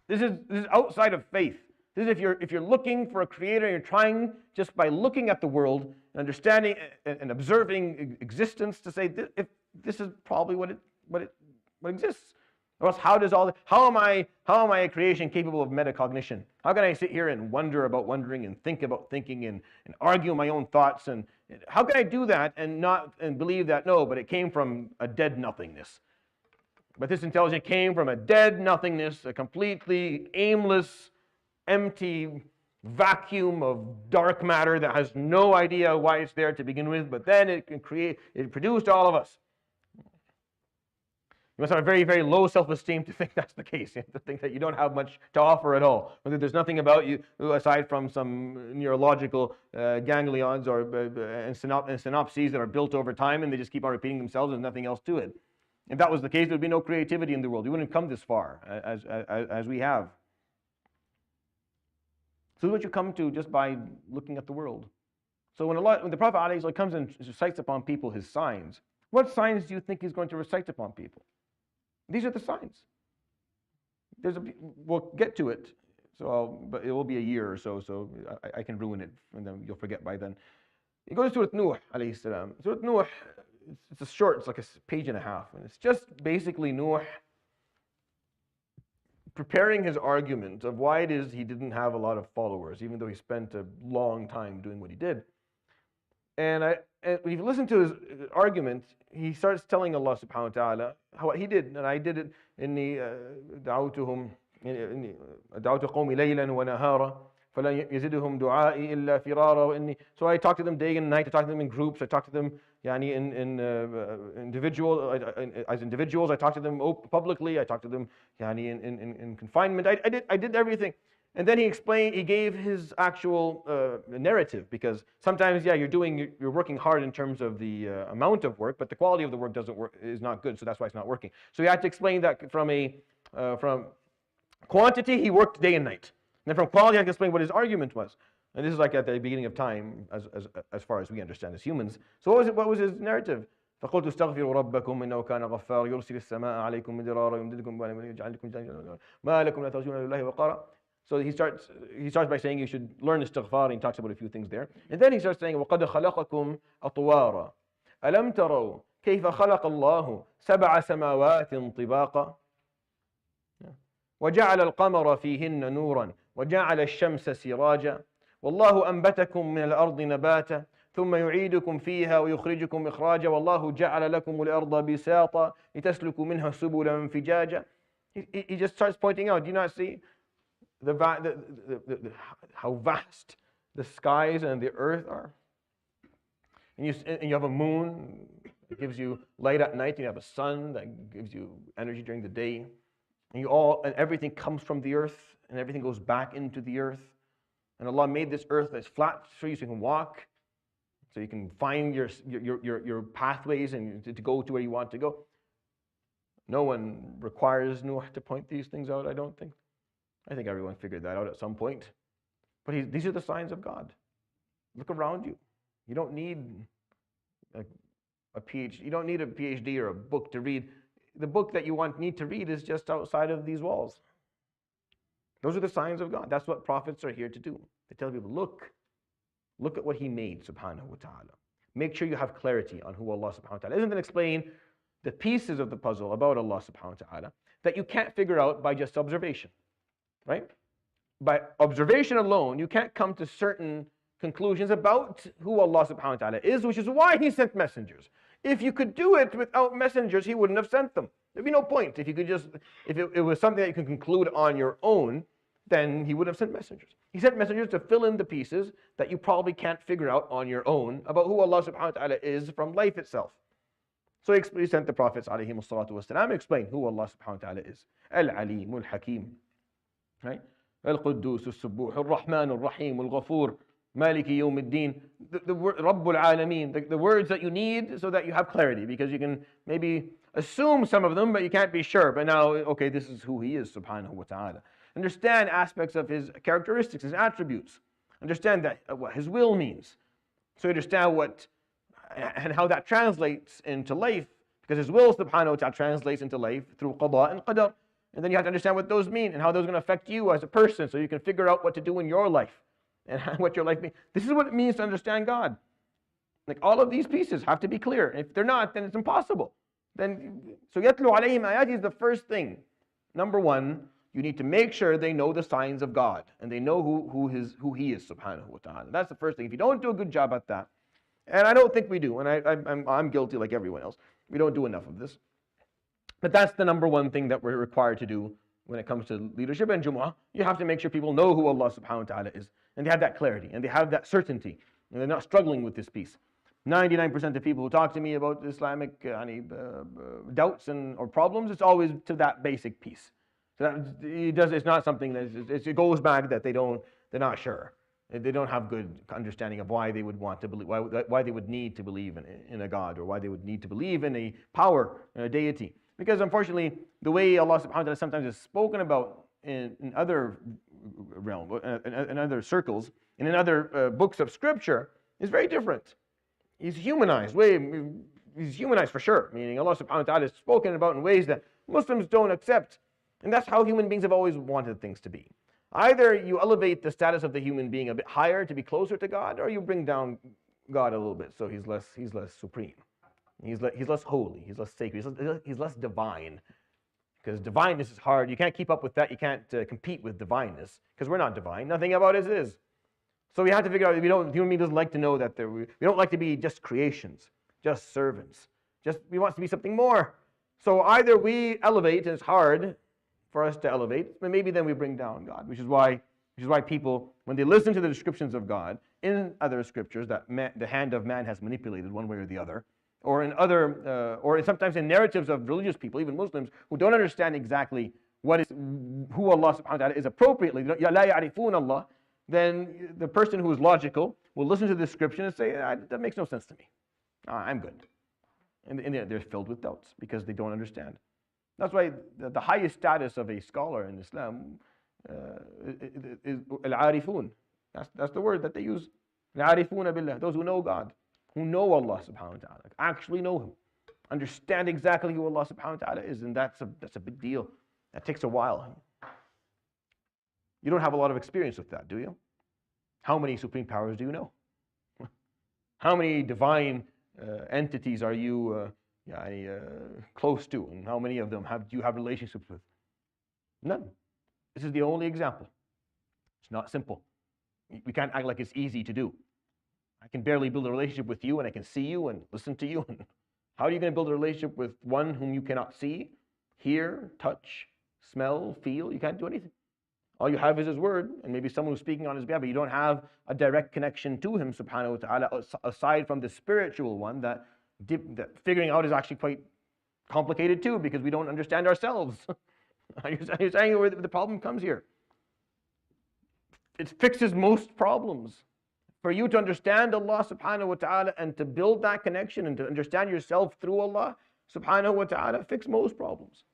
This is outside of faith. This is if you're looking for a creator and you're trying just by looking at the world and understanding and observing existence to say if this is probably what exists. Or else how am I a creation capable of metacognition? How can I sit here and wonder about wondering and think about thinking and argue my own thoughts, and how can I do that and believe that no, but it came from a dead nothingness. But this intelligence came from a dead nothingness, a completely aimless, empty vacuum of dark matter that has no idea why it's there to begin with, but then it produced all of us. You must have a very, very low self-esteem to think that's the case, to think that you don't have much to offer at all, or that there's nothing about you aside from some neurological ganglions and synapses that are built over time, and they just keep on repeating themselves. There's nothing else to it. If that was the case, there would be no creativity in the world. We wouldn't come this far as we have. So what you come to just by looking at the world. So when the Prophet ﷺ comes and recites upon people his signs, what signs do you think he's going to recite upon people? These are the signs. We'll get to it, but it will be a year or so I can ruin it, and then you'll forget by then. It goes to Surat Nuh, alayhi salam. Surat Nuh it's a short, it's like a page and a half, and it's just basically Nuh preparing his argument of why it is he didn't have a lot of followers, even though he spent a long time doing what he did. And when you listen to his argument, he starts telling Allah subhanahu wa ta'ala how he did, and I did it إني دعوتهم دعوت قومي ليلا ونهارا فلا يزدهم دعائي إلا فرارا. So I talk to them day and night. I talk to them in groups. I talk to them يعني in as individuals. I talk to them publicly. I talk to them يعني in confinement. I did everything. And then he explained, he gave his actual narrative, because sometimes, yeah, you're working hard in terms of the amount of work, but the quality of the work is not good, so that's why it's not working. So he had to explain that from quantity, he worked day and night. And then from quality, he had to explain what his argument was. And this is like at the beginning of time, as far as we understand as humans. So what was his narrative? فقلت استغفروا ربكم انه كان غفارا يرسل السماء عليكم مدرارا يمددكم ويجعل لكم ما لكم لا ترجون لله وقارا. So he starts by saying you should learn istighfar, and he talks about a few things there. And then he starts saying وقد خلقكم أطوارا ألم تروا كيف خلق الله سبع سماوات طباقا وجعل القمر فيهن نورا وجعل الشمس سراجا والله أنبتكم من الأرض نباتا ثم يعيدكم فيها ويخرجكم إخراجا والله جعل لكم الأرض بساطا لتسلكوا منها سبلا فجاجا. He just starts pointing out, do you not see how vast the skies and the earth are? And you have a moon that gives you light at night, and you have a sun that gives you energy during the day. And everything comes from the earth, and everything goes back into the earth. And Allah made this earth that's flat for you so you can walk, so you can find your pathways and to go to where you want to go. No one requires Nuh to point these things out, I don't think. I think everyone figured that out at some point. But these are the signs of God. Look around you. You don't need a PhD. You don't need a PhD or a book to read. The book that you need to read is just outside of these walls. Those are the signs of God. That's what prophets are here to do. They tell people, look at what He made, subhanahu wa ta'ala. Make sure you have clarity on who Allah subhanahu wa ta'ala is, and then explain the pieces of the puzzle about Allah subhanahu wa ta'ala that you can't figure out by just observation. Right? By observation alone, you can't come to certain conclusions about who Allah subhanahu wa ta'ala is, which is why He sent messengers. If you could do it without messengers, He wouldn't have sent them. There'd be no point. If it was something that you could conclude on your own, then He would have sent messengers. He sent messengers to fill in the pieces that you probably can't figure out on your own about who Allah subhanahu wa ta'ala is from life itself. So He sent the prophets alayhimu salatu wasalam to explain who Allah subhanahu wa ta'ala is. Al-Alim, Al-Hakim. Right? Al-Quddus, Al-Subbuh, Al-Rahman, Al-Rahim, Al-Ghafur, Maliki Yawm Al-Din, the Rabbul Alameen, the words that you need so that you have clarity, because you can maybe assume some of them, but you can't be sure. But now, okay, this is who He is, subhanahu wa ta'ala. Understand aspects of His characteristics, His attributes. Understand that what His will means. So you understand and how that translates into life, because His will, subhanahu wa ta'ala, translates into life through qada and qadar. And then you have to understand what those mean and how those are going to affect you as a person, so you can figure out what to do in your life and what your life means. This is what it means to understand God. Like, all of these pieces have to be clear. If they're not, then it's impossible. So yatlu alayhim ayati is the first thing. Number one, you need to make sure they know the signs of God and they know who He is, subhanahu wa ta'ala. That's the first thing. If you don't do a good job at that, and I don't think we do, and I'm guilty like everyone else, we don't do enough of this. But that's the number one thing that we're required to do when it comes to leadership and Jumu'ah. You have to make sure people know who Allah subhanahu wa ta'ala is, and they have that clarity, and they have that certainty, and they're not struggling with this piece. 99% of people who talk to me about Islamic doubts or problems, it's always to that basic piece. So it's not something it goes back that they're not sure. They don't have good understanding of why they would want to believe, why they would need to believe in a God, or why they would need to believe in a power, a deity. Because unfortunately, the way Allah subhanahu wa ta'ala sometimes is spoken about in other realms, in other circles, and in other books of scripture is very different. He's humanized. He's humanized for sure, meaning Allah subhanahu wa ta'ala is spoken about in ways that Muslims don't accept. And that's how human beings have always wanted things to be. Either you elevate the status of the human being a bit higher to be closer to God, or you bring down God a little bit so he's less supreme. He's less holy. He's less sacred. He's less divine. Because divineness is hard. You can't keep up with that. You can't compete with divineness because we're not divine. Nothing about us is. So we have to figure out. Human being doesn't like to know that we don't like to be just creations, just servants. We want to be something more. So either we elevate, and it's hard for us to elevate, but maybe then we bring down God, which is why people, when they listen to the descriptions of God in other scriptures that the hand of man has manipulated one way or the other, or in other, or sometimes in narratives of religious people, even Muslims, who don't understand exactly who Allah subhanahu wa ta'ala is appropriately, لَا يَعْرِفُونَ Allah, then the person who is logical will listen to the description and say, that makes no sense to me. I'm good. And they're filled with doubts because they don't understand. That's why the highest status of a scholar in Islam is al-arifun. That's the word that they use. Al-arifuna billah, those who know God, who know Allah subhanahu wa ta'ala, actually know Him, understand exactly who Allah subhanahu wa ta'ala is, and that's a big deal. That takes a while. You don't have a lot of experience with that, do you? How many supreme powers do you know? How many divine entities are you close to, and how many of them do you have relationships with? None. This is the only example. It's not simple. We can't act like it's easy to do. I can barely build a relationship with you, and I can see you and listen to you. How are you going to build a relationship with one whom you cannot see, hear, touch, smell, feel? You can't do anything. All you have is His word, and maybe someone who's speaking on His behalf, but you don't have a direct connection to Him, subhanahu wa ta'ala, aside from the spiritual one that figuring out is actually quite complicated too, because we don't understand ourselves. You're saying where the problem comes here. It fixes most problems. For you to understand Allah subhanahu wa ta'ala and to build that connection and to understand yourself through Allah subhanahu wa ta'ala, fix most problems.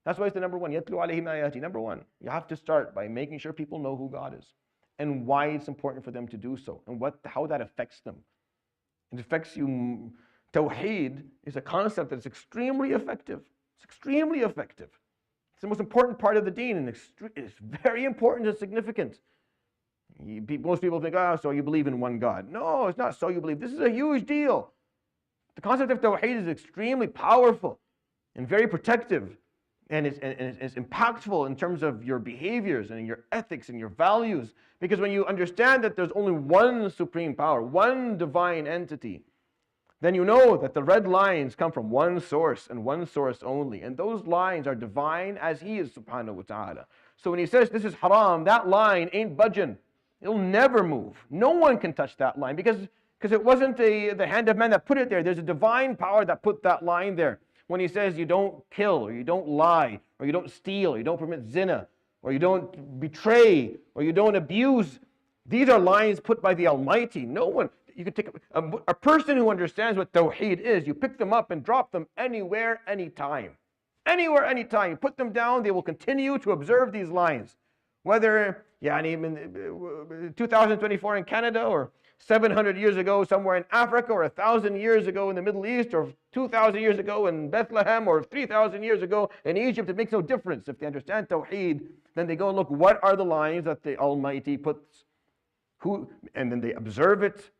That's why it's the number one. يَتْلُو عَلَيْهِمْ آيَاتِهِ. Number one, you have to start by making sure people know who God is and why it's important for them to do so and how that affects them. It affects you. Tawheed is a concept that's extremely effective. It's extremely effective. It's the most important part of the deen, and it's very important and significant. Most people think, so you believe in one God. No, it's not so you believe. This is a huge deal. The concept of Tawheed is extremely powerful and very protective, and it's impactful in terms of your behaviors and your ethics and your values. Because when you understand that there's only one supreme power, one divine entity, then you know that the red lines come from one source and one source only. And those lines are divine as He is subhanahu wa ta'ala. So when He says this is haram, that line ain't budging. It'll never move. No one can touch that line because it wasn't the hand of man that put it there. There's a divine power that put that line there. When He says you don't kill, or you don't lie, or you don't steal, or you don't permit zina, or you don't betray, or you don't abuse, these are lines put by the Almighty. No one. You can take a person who understands what Tawheed is, you pick them up and drop them anywhere, anytime. Anywhere, anytime. You put them down, they will continue to observe these lines. Whether in 2024 in Canada, or 700 years ago somewhere in Africa, or 1,000 years ago in the Middle East, or 2,000 years ago in Bethlehem, or 3,000 years ago in Egypt, it makes no difference. If they understand Tawheed, then they go and look, what are the lines that the Almighty puts? And then they observe it.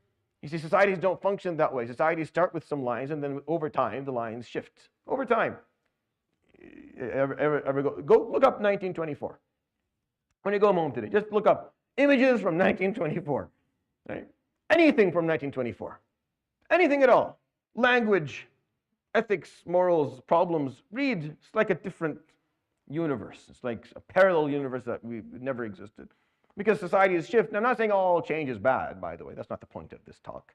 You see, societies don't function that way. Societies start with some lines, and then over time, the lines shift. Over time. Ever go look up 1924. When you go home today, just look up images from 1924. Right? Anything from 1924. Anything at all. Language, ethics, morals, problems. Read. It's like a different universe. It's like a parallel universe that never existed. Because societies shift. And I'm not saying all change is bad, by the way. That's not the point of this talk.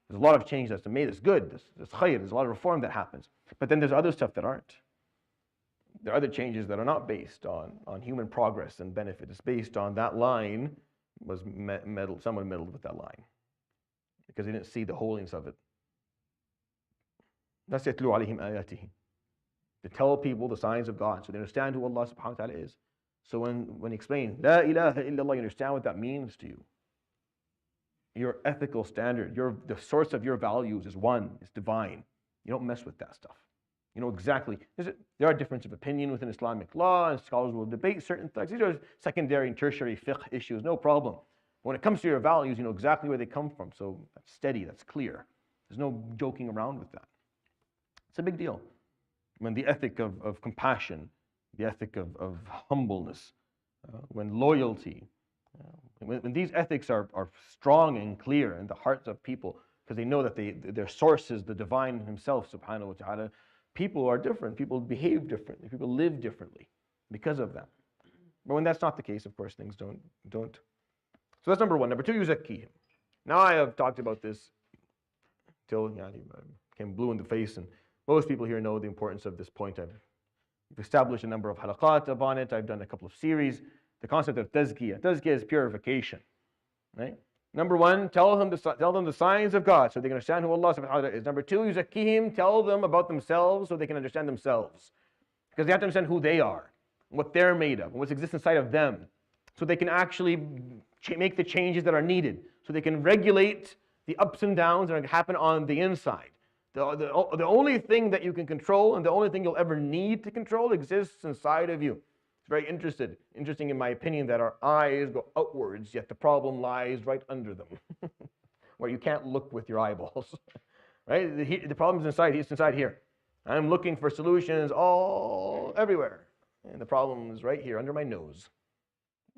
There's a lot of change that's made. It's good. There's khayr. There's a lot of reform that happens. But then there's other stuff that aren't. There are other changes that are not based on human progress and benefit. It's based on that line was meddled. Someone meddled with that line because they didn't see the holiness of it. That's يَتْلُو عَلَيْهِمْ آيَاتِهِ. To tell people the signs of God so they understand who Allah subhanahu wa ta'ala is. So when He explains, La ilaha illallah, you understand what that means to you. Your ethical standard, the source of your values is one, it's divine. You don't mess with that stuff. You know exactly. There are differences of opinion within Islamic law, and scholars will debate certain things. These are secondary and tertiary fiqh issues, no problem. When it comes to your values, you know exactly where they come from. So that's steady, that's clear. There's no joking around with that. It's a big deal. When the ethic of compassion, the ethic of humbleness, when loyalty, when these ethics are strong and clear in the hearts of people, because they know that their source is the divine himself, subhanahu wa ta'ala, people are different. People behave differently. People live differently because of that. But when that's not the case, of course, things don't. So that's number one. Number two, yuzakkihim. Now I have talked about this till I became blue in the face, and most people here know the importance of this point. I've established a number of halaqat upon it. I've done a couple of series. The concept of tazkiyah. Tazkiyah is purification, right? Number one, tell them the signs of God so they can understand who Allah subhanahu wa ta'ala is. Number two, yuzakkihim, tell them about themselves so they can understand themselves. Because they have to understand who they are, what they're made of, what exists inside of them, so they can actually make the changes that are needed, so they can regulate the ups and downs that happen on the inside. The only thing that you can control and the only thing you'll ever need to control exists inside of you. It's very interesting in my opinion that our eyes go outwards, yet the problem lies right under them, where you can't look with your eyeballs. Right? The problem is inside. It's inside here. I'm looking for solutions everywhere, and the problem is right here under my nose.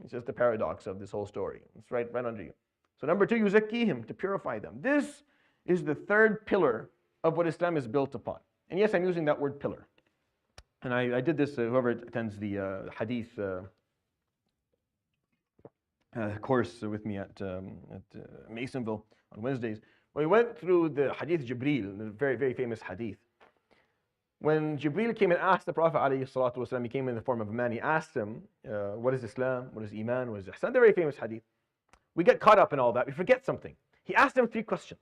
It's just the paradox of this whole story. It's right under you. So number two, yuzakkihim, to purify them. This is the third pillar of what Islam is built upon. And yes, I'm using that word pillar. And I did this, whoever attends the hadith course with me at Masonville on Wednesdays, we went through the hadith Jibreel, the very, very famous hadith. When Jibreel came and asked the Prophet ﷺ, he came in the form of a man, he asked him, what is Islam, what is Iman, what is Ihsan? The very famous hadith. We get caught up in all that, we forget something. He asked him 3 questions.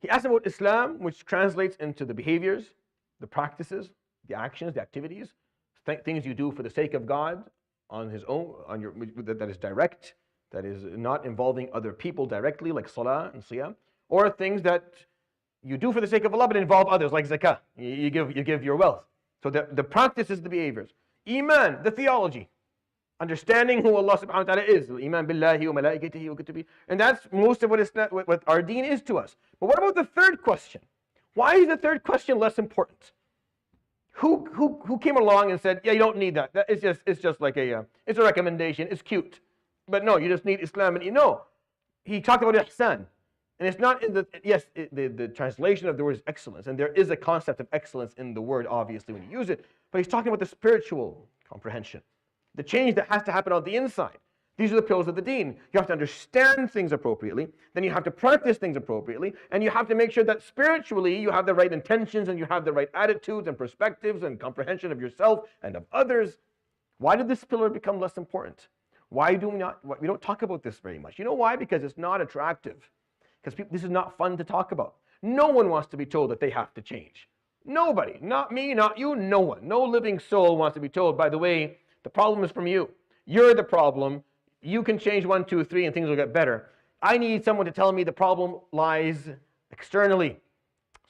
He asked him about Islam, which translates into the behaviors, the practices, the actions, the activities, things you do for the sake of God on His own, that is direct, that is not involving other people directly, like salah and siyam, or things that you do for the sake of Allah but involve others, like zakah. You give your wealth. So the practices, the behaviors. Iman, the theology. Understanding who Allah subhanahu wa ta'ala is. Iman billahi wa malaikatihi wa kutubihi. And that's most of what our deen is to us. But what about the third question? Why is the third question less important? Who came along and said, yeah, you don't need that. It's just like it's a recommendation. It's cute. But no, you just need Islam. And he talked about ihsan. And it's not in the translation of the word is excellence. And there is a concept of excellence in the word, obviously, when you use it. But he's talking about the spiritual comprehension. The change that has to happen on the inside. These are the pillars of the deen. You have to understand things appropriately, then you have to practice things appropriately, and you have to make sure that spiritually you have the right intentions and you have the right attitudes and perspectives and comprehension of yourself and of others. Why did this pillar become less important? Why do we don't talk about this very much? You know why? Because it's not attractive. Because this is not fun to talk about. No one wants to be told that they have to change. Nobody, not me, not you, no one. No living soul wants to be told, by the way, the problem is from you. You're the problem. You can change 1, 2, 3 and things will get better. I need someone to tell me the problem lies externally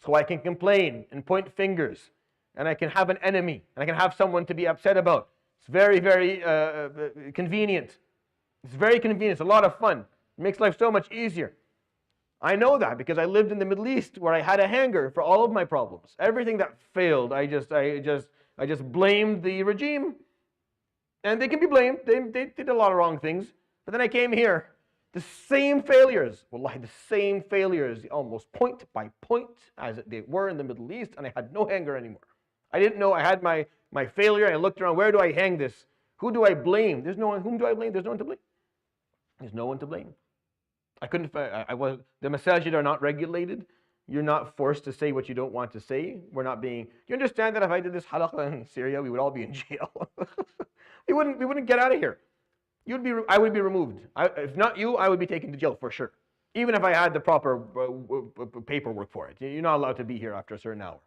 so I can complain and point fingers and I can have an enemy and I can have someone to be upset about. It's very, very convenient. It's very convenient. It's a lot of fun. It makes life so much easier. I know that because I lived in the Middle East where I had a hanger for all of my problems. Everything that failed, I just blamed the regime. And they can be blamed. They did a lot of wrong things. But then I came here. The same failures, wallahi, the same failures, almost point by point as they were in the Middle East, and I had no hanger anymore. I didn't know I had my failure, and I looked around, where do I hang this? Who do I blame? There's no one. Whom do I blame? There's no one to blame. There's no one to blame. The masajid are not regulated. You're not forced to say what you don't want to say. We're not being, do you understand that if I did this halaqah in Syria, we would all be in jail? we wouldn't get out of here. I would be removed. If not you, I would be taken to jail for sure. Even if I had the proper paperwork for it. You're not allowed to be here after a certain hour.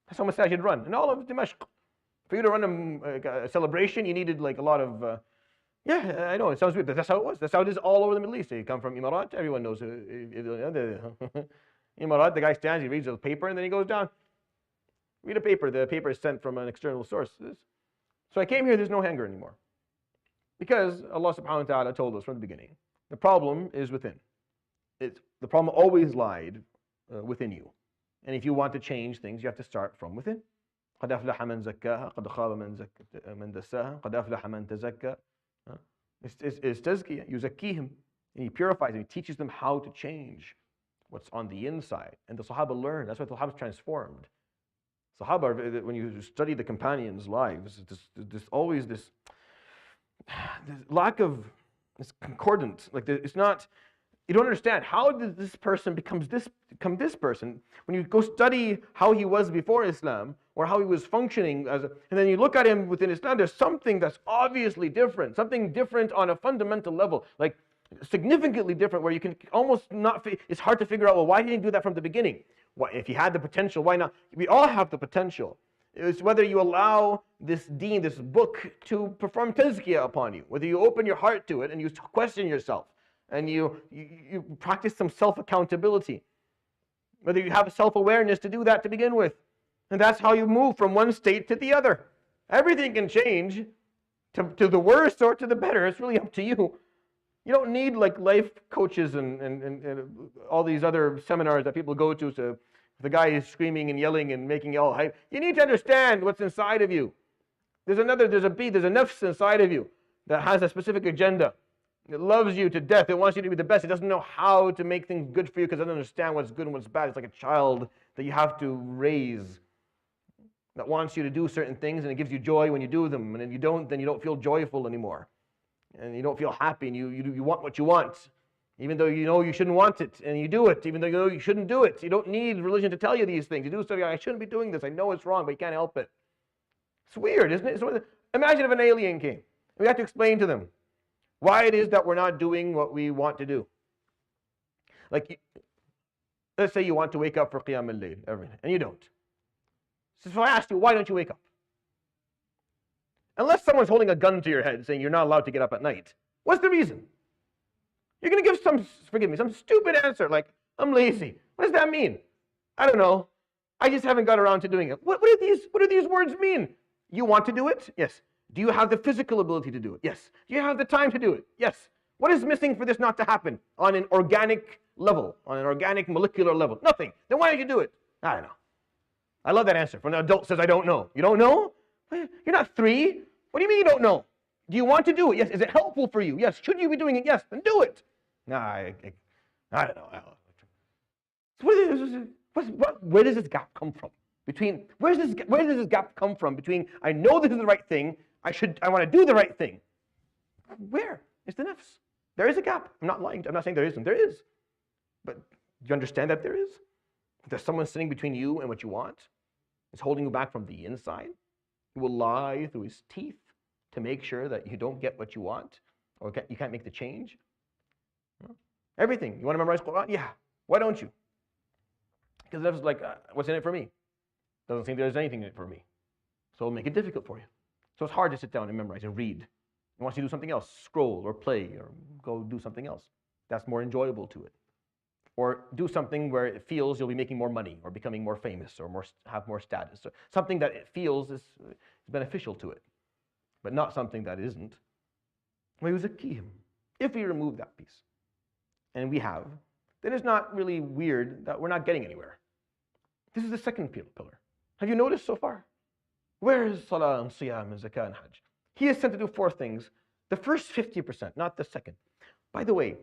That's how masajid run. And all of Dimashq. For you to run a celebration, you needed like a lot of, yeah, I know, it sounds weird, but that's how it was. That's how it is all over the Middle East. You come from Imarat, everyone knows. Imarat, the guy stands, he reads a paper, and then he goes down. Read a paper. The paper is sent from an external source. So I came here, there's no hanger anymore. Because Allah subhanahu wa ta'ala told us from the beginning, the problem is within. The problem always lied within you. And if you want to change things, you have to start from within. قد أفلح من زكاها قد خاب من دساها قد أفلح من تزكى. It's tazkiyah. يزكيهم. And he purifies them. He teaches them how to change what's on the inside. And the Sahaba learned. That's why the Sahaba transformed. Sahaba, when you study the companions' lives, there's always this lack of, it's concordant. Like it's not, you don't understand. How did this person become this person? When you go study how he was before Islam, or how he was functioning, and then you look at him within Islam, there's something that's obviously different. Something different on a fundamental level. Like significantly different, where you can almost not, it's hard to figure out, well, why didn't he do that from the beginning? If he had the potential, why not? We all have the potential. It's whether you allow this deen, this book, to perform tazkiyah upon you, whether you open your heart to it and you question yourself, and you practice some self-accountability, whether you have self-awareness to do that to begin with. And that's how you move from one state to the other. Everything can change to the worse or to the better. It's really up to you. You don't need like life coaches and all these other seminars that people go to. So the guy is screaming and yelling and making all hype. You need to understand what's inside of you. There's a nafs inside of you that has a specific agenda. It loves you to death. It wants you to be the best. It doesn't know how to make things good for you because it doesn't understand what's good and what's bad. It's like a child that you have to raise, that wants you to do certain things, and it gives you joy when you do them. And if you don't, then you don't feel joyful anymore. And you don't feel happy, and you want what you want, even though you know you shouldn't want it, and you do it, even though you know you shouldn't do it. You don't need religion to tell you these things. You do something, I shouldn't be doing this. I know it's wrong, but you can't help it. It's weird, isn't it? Imagine if an alien came. We have to explain to them why it is that we're not doing what we want to do. Like, let's say you want to wake up for Qiyam al-Layl every night, and you don't. So if I asked you, why don't you wake up? Unless someone's holding a gun to your head saying you're not allowed to get up at night. What's the reason? You're going to give some stupid answer like, I'm lazy. What does that mean? I don't know. I just haven't got around to doing it. What do these words mean? You want to do it? Yes. Do you have the physical ability to do it? Yes. Do you have the time to do it? Yes. What is missing for this not to happen on an organic level, on an organic molecular level? Nothing. Then why don't you do it? I don't know. I love that answer. When an adult says, I don't know. You don't know? You're not 3. What do you mean you don't know? Do you want to do it? Yes. Is it helpful for you? Yes. Should you be doing it? Yes. Then do it. No, I don't know. Where does this gap come from? Where does this gap come from between I know this is the right thing, I want to do the right thing? Where is the nafs? There is a gap. I'm not lying. I'm not saying there isn't. There is. But do you understand that there is? There's someone sitting between you and what you want. It's holding you back from the inside. He will lie through his teeth to make sure that you don't get what you want, or you can't make the change. Everything. You want to memorize Quran? Yeah. Why don't you? Because that's like, what's in it for me? Doesn't seem there's anything in it for me. So it'll make it difficult for you. So it's hard to sit down and memorize and read. He wants you to do something else, scroll or play or go do something else. That's more enjoyable to it. Or do something where it feels you'll be making more money or becoming more famous or have more status. Or something that it feels is beneficial to it, but not something that isn't. If we remove that piece, and we have, then it's not really weird that we're not getting anywhere. This is the second pillar. Have you noticed so far? Where is Salah and Siyam and Zakah and Hajj? He is sent to do 4 things. The first 50%, not the second. By the way,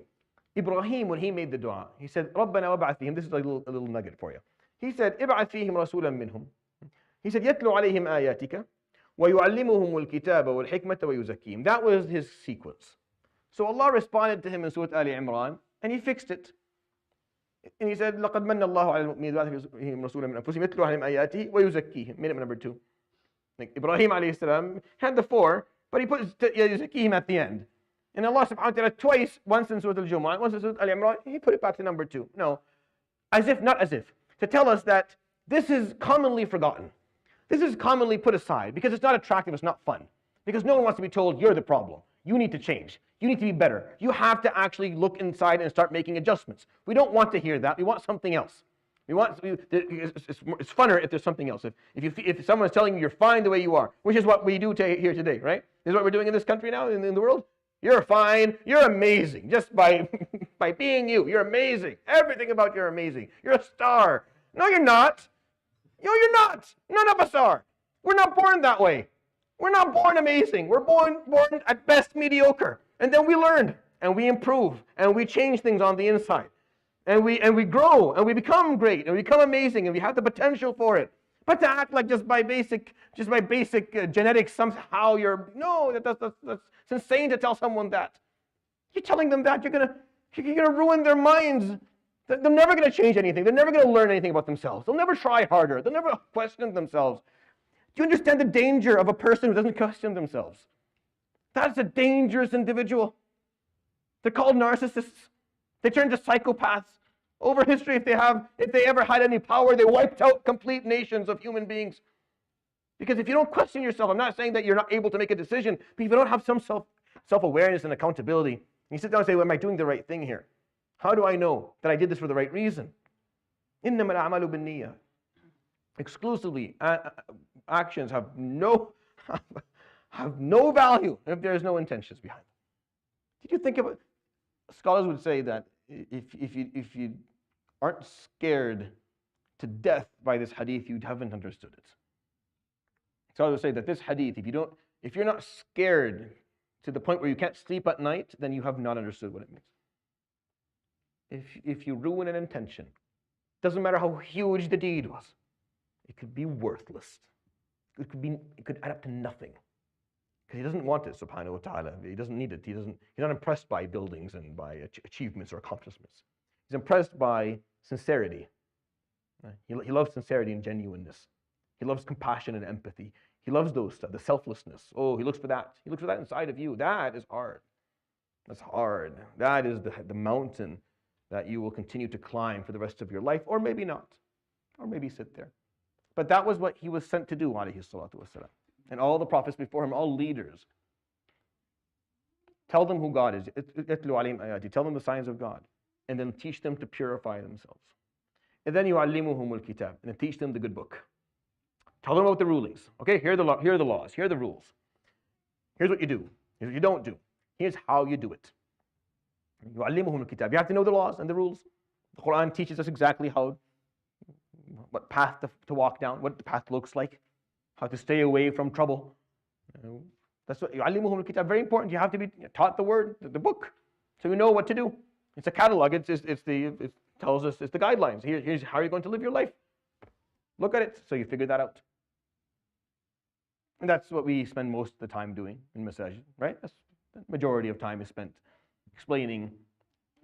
Ibrahim, when he made the dua, he said, رَبَّنَا وَبَعَثْ فِيهِمْ. This is a little nugget for you. He said, إِبْعَثْ فِيهِمْ رَسُولًا مِّنْهُمْ. He said, يَتْلُ عَلَيْهِمْ آيَاتِكَ وَيُعَلِّمُهُمُ الْكِتَابَ وَالْحِكْمَةَ وَيُزَكِّيهِمْ. That was his sequence. So Allah responded to him in Surat Al-Imran, and he fixed it. And he said, لَقَدْ مَنَّ اللَّهُ عَلَى الْمُؤْمِنِينَ وَبَعَثَ فِيهِمْ رَسُولًا مِّنْ أَنفُسِهِمْ يَتْلُو عَلَيْهِمْ آيَاتِهِ وَيُزَكِّيهِم. Minute number 2. Like Ibrahim alayhi salam had the 4, but he put يُزَكِّيهِم at the end. And Allah subhanahu wa ta'ala twice, once in Surat Al-Jumah, once in Surat Al-Imran, he put it back to number 2. No, not as if. To tell us that this is commonly forgotten. This is commonly put aside because it's not attractive, it's not fun. Because no one wants to be told, you're the problem. You need to change. You need to be better. You have to actually look inside and start making adjustments. We don't want to hear that. We want something else. It's funner if there's something else. If someone is telling you you're fine the way you are, which is what we do here today, right? This is what we're doing in this country now, in the world. You're fine. You're amazing. Just by being you, you're amazing. Everything about you're amazing. You're a star. No, you're not. No, you're not. None of us are. We're not born that way. We're not born amazing. We're born at best mediocre. And then we learn and we improve and we change things on the inside. And we grow and we become great and we become amazing and we have the potential for it. But to act like just by basic genetics somehow that's insane to tell someone that. You're telling them that you're gonna ruin their minds. They're never gonna change anything. They're never gonna learn anything about themselves. They'll never try harder. They'll never question themselves. Do you understand the danger of a person who doesn't question themselves? That's a dangerous individual. They're called narcissists. They turn to psychopaths. Over history, if they ever had any power, they wiped out complete nations of human beings. Because if you don't question yourself, I'm not saying that you're not able to make a decision, but if you don't have some self-awareness and accountability, and you sit down and say, well, am I doing the right thing here? How do I know that I did this for the right reason? إِنَّمَا الْأَعْمَالُ بِالنِّيَّةِ. Exclusively, actions have no value if there is no intentions behind them. Did you think about? Scholars would say that if you aren't scared to death by this hadith, you haven't understood it. Scholars would say that this hadith, if you're not scared to the point where you can't sleep at night, then you have not understood what it means. If you ruin an intention, doesn't matter how huge the deed was, it could be worthless. It could add up to nothing. Because he doesn't want it, subhanahu wa ta'ala. He doesn't need it. He's not impressed by buildings and by achievements or accomplishments. He's impressed by sincerity. He loves sincerity and genuineness. He loves compassion and empathy. He loves those stuff, the selflessness. Oh, he looks for that. He looks for that inside of you. That is hard. That's hard. That is the mountain that you will continue to climb for the rest of your life, or maybe not, or maybe sit there. But that was what he was sent to do, alayhi salatu wasalam. And all the prophets before him, all leaders. Tell them who God is. Tell them the signs of God. And then teach them to purify themselves. And then يُعَلِّمُهُمُ الْكِتَابِ. And then teach them the good book. Tell them about the rulings. Okay, here are the laws. Here are the rules. Here's what you do. Here's what you don't do. Here's how you do it. يُعَلِّمُهُمُ الْكِتَابِ. You have to know the laws and the rules. The Quran teaches us exactly what path to walk down, what the path looks like, how to stay away from trouble. That's what يُعَلِّمُهُمُ الْكِتَابِ. Very important. You have to be taught the word, the book, so you know what to do. It's a catalog. It tells us it's the guidelines. Here's how you're going to live your life. Look at it, so you figure that out. And that's what we spend most of the time doing in masajid, right? That's the majority of time is spent explaining,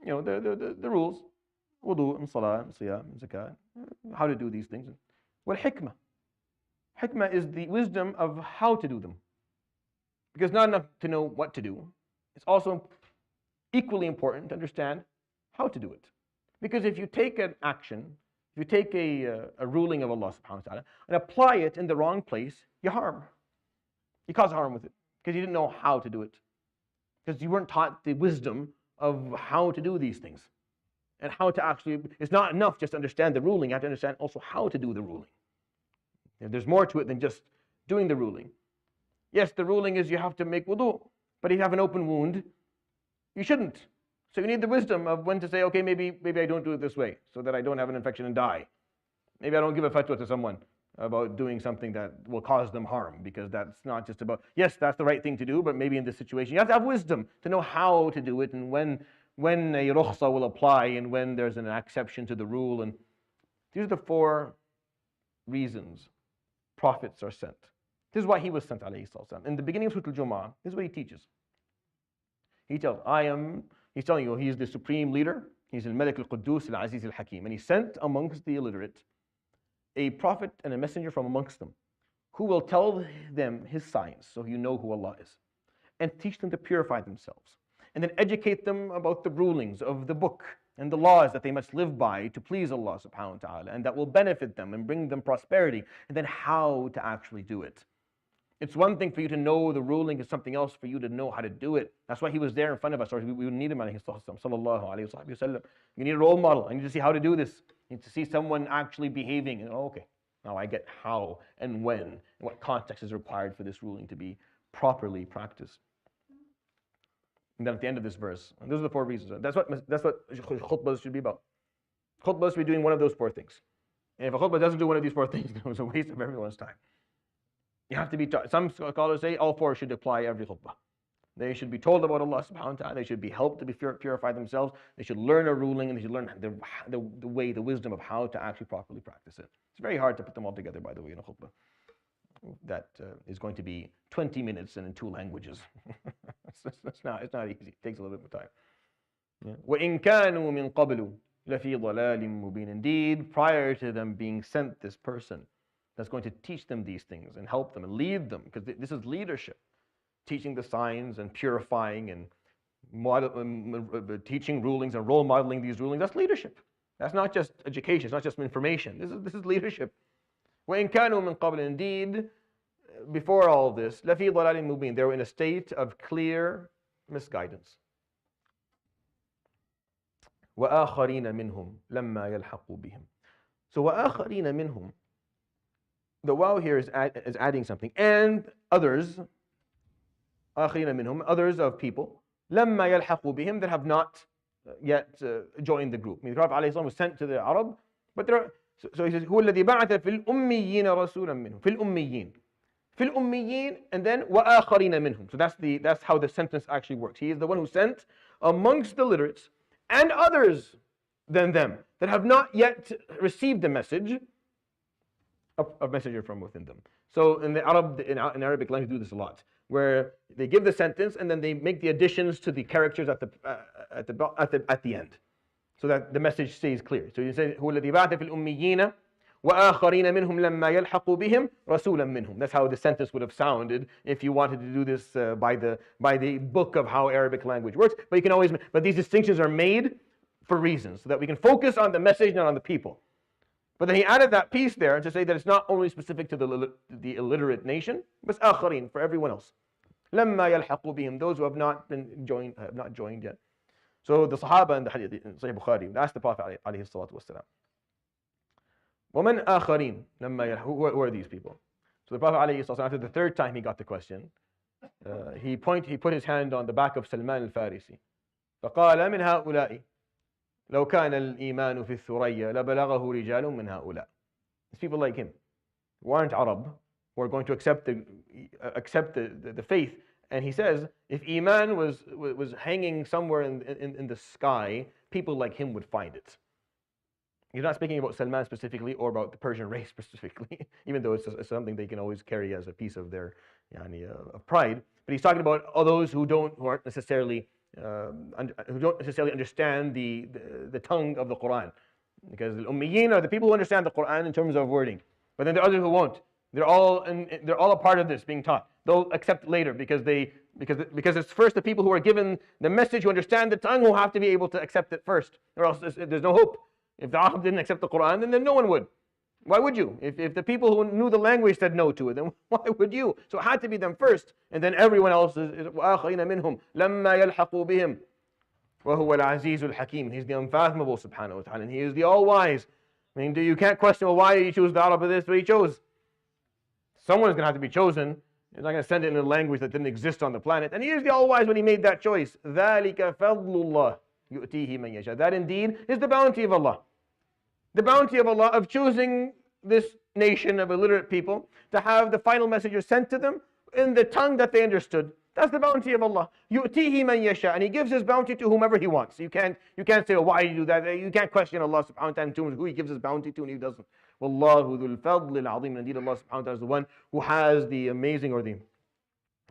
the rules, wudu and salah and siyam and zakat, how to do these things. Well, hikmah. Hikmah is the wisdom of how to do them. Because not enough to know what to do, it's also equally important to understand how to do it. Because if you take an action, if you take a ruling of Allah subhanahu wa ta'ala and apply it in the wrong place, you harm. You cause harm with it because you didn't know how to do it. Because you weren't taught the wisdom of how to do these things. And how to actually, it's not enough just to understand the ruling, you have to understand also how to do the ruling. There's more to it than just doing the ruling. Yes, the ruling is you have to make wudu, but if you have an open wound, you shouldn't. So you need the wisdom of when to say, okay, maybe I don't do it this way so that I don't have an infection and die. Maybe I don't give a fatwa to someone about doing something that will cause them harm, because that's not just about, yes, that's the right thing to do, but maybe in this situation, you have to have wisdom to know how to do it and when a rukhsa will apply and when there's an exception to the rule. And these are the 4 reasons prophets are sent. This is why he was sent, alayhi salam. In the beginning of Surat Al-Jumah, this is what he teaches. He's telling you, he is the supreme leader. He's al-Malik al-Quddus al-Aziz al-Hakim. And he sent amongst the illiterate a prophet and a messenger from amongst them who will tell them his signs, so you know who Allah is, and teach them to purify themselves, and then educate them about the rulings of the book and the laws that they must live by to please Allah subhanahu wa ta'ala, and that will benefit them and bring them prosperity, and then how to actually do it. It's one thing for you to know the ruling, it's something else for you to know how to do it. That's why he was there in front of us, or we would need him, sallallahu alayhi wa sallam. You need a role model. I need to see how to do this. You need to see someone actually behaving. And, okay, now I get how and when and what context is required for this ruling to be properly practiced. And then at the end of this verse, and those are the 4 reasons. That's what khutbahs should be about. Khutbahs should be doing one of those 4 things. And if a khutbah doesn't do one of these four things, then it was a waste of everyone's time. You have to be taught. Some scholars say all four should apply every khutbah. They should be told about Allah subhanahu wa ta'ala. They should be helped to be purify themselves. They should learn a ruling, and they should learn the way, the wisdom of how to actually properly practice it. It's very hard to put them all together, by the way, in a khutbah. That is going to be 20 minutes and in 2 languages. it's not easy. It takes a little bit of time. وَإِن كَانُوا مِن قَبْلُ لَفِي ضَلَالٍ مُبِينٍ. Indeed, prior to them being sent this person that's going to teach them these things and help them and lead them, because this is leadership. Teaching the signs and purifying and teaching rulings and role modeling these rulings, that's leadership. That's not just education, it's not just information. This is leadership. وَإِن كَانُوا مِن قَبْلٍ. Indeed, before all this, لَفِي ضَلَالٍ مُبِينٍ. They were in a state of clear misguidance. وَآخَرِينَ مِنْهُمْ لَمَّا يَلْحَقُوا بِهِمْ. So وَآخَرِينَ مِنْهُمْ, the waw here is adding something. And others, آخَرِينَ مِنْهُمْ, others of people, لَمَّا يَلْحَقُوا بِهِمْ, that have not yet joined the group. I mean, the Prophet ﷺ was sent to the Arab, but there are, so he says, هُوَ الَّذِي بَعَثَ فِي الْأُمِّيِّينَ رَسُولًا مِنْهُمْ. فِي الْأُمِّيِّينَ. فِي الْأُمِّيِّينَ, and then وَآخَرِينَ مِنْهُمْ. So that's how the sentence actually works. He is the one who sent amongst the literates and others than them that have not yet received the message, a messenger from within them. So in Arabic language, we do this a lot, where they give the sentence and then they make the additions to the characters at the end, so that the message stays clear. So you say, هو الذي بعث في الأميين وآخرين منهم لما يلحقوا بهم رسولا منهم. That's how the sentence would have sounded if you wanted to do this by the book of how Arabic language works. But you can always, but these distinctions are made for reasons, so that we can focus on the message, not on the people. But then he added that piece there to say that it's not only specific to the illiterate nation, but آخرين, for everyone else. لما يلحقوا بهم, those who have not joined yet. So the Sahaba in the Hadith in Sahih Bukhari asked the Prophet عليه الصلاة والسلام, ومن آخرين لما يلحقوا, who are these people? So the Prophet عليه الصلاة والسلام, after the third time he got the question, he put his hand on the back of Salman al-Farisi. فقال من هؤلاء لو كان الإيمان في الثريا لبلغه رجال من هؤلاء. It's people like him who aren't Arab, who are going to accept the faith. And he says, if Iman was hanging somewhere in the sky, people like him would find it. He's not speaking about Salman specifically or about the Persian race specifically, even though it's something they can always carry as a piece of their of pride. But he's talking about all those who aren't necessarily understand the tongue of the Quran, because the Ummiyin are the people who understand the Quran in terms of wording, but then there are others who won't. They're all a part of this being taught. They'll accept later because it's first the people who are given the message, who understand the tongue, who have to be able to accept it first, or else there's no hope. If the Arab didn't accept the Quran, then no one would. Why would you? If the people who knew the language said no to it, then why would you? So it had to be them first, and then everyone else is وَآخَرِينَ مِنْهُمْ لَمَّا يَلْحَقُوا بِهِمْ وَهُوَ الْعَزِيزُ الْحَكِيمُ. He's the unfathomable subhanahu wa ta'ala, and he is the all-wise. I mean, you can't question, well, why he chose the Arab of this, but he chose. Someone's going to have to be chosen. He's not going to send it in a language that didn't exist on the planet. And he is the all-wise when he made that choice. ذَلِكَ فَضْلُ اللَّهِ يُؤْتِيهِ مَنْ يَشَاءُ. That indeed is the bounty of Allah. The bounty of Allah of choosing this nation of illiterate people to have the final messenger sent to them in the tongue that they understood. That's the bounty of Allah. يُؤْتِيهِ مَنْ يَشَاءُ. And He gives His bounty to whomever He wants. You can't say, oh, why do you do that? You can't question Allah subhanahu wa ta'ala in terms of who He gives His bounty to and who He doesn't. وَاللَّهُ ذُو الْفَضْلِ الْعَظِيمِ. Indeed, Allah subhanahu wa ta'ala is the one who has the amazing or the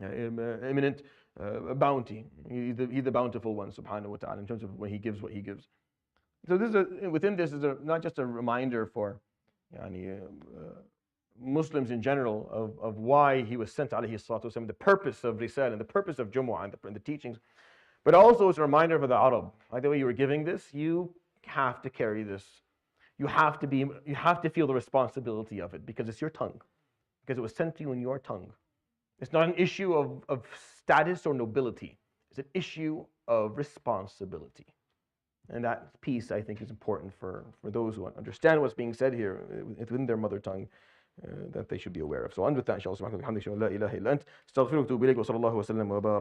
eminent bounty. He's the bountiful one subhanahu wa ta'ala in terms of when He gives what He gives. So within this is not just a reminder for Muslims in general of why he was sent alayhi salatu wasalam, the purpose of Risal and the purpose of Jumu'ah and the teachings, but also it's a reminder for the Arab. Like the way you were giving this, you have to carry this. You have to feel the responsibility of it because it's your tongue, because it was sent to you in your tongue. It's not an issue of status or nobility. It's an issue of responsibility. And that piece, I think, is important for those who understand what's being said here within their mother tongue, that they should be aware of. So, on with that, inshallah, subhanahu wa ta'ala, la ilaha illa ant, astaghfiruka wa atubu ilayk, wa sallallahu wa sallam wa barak.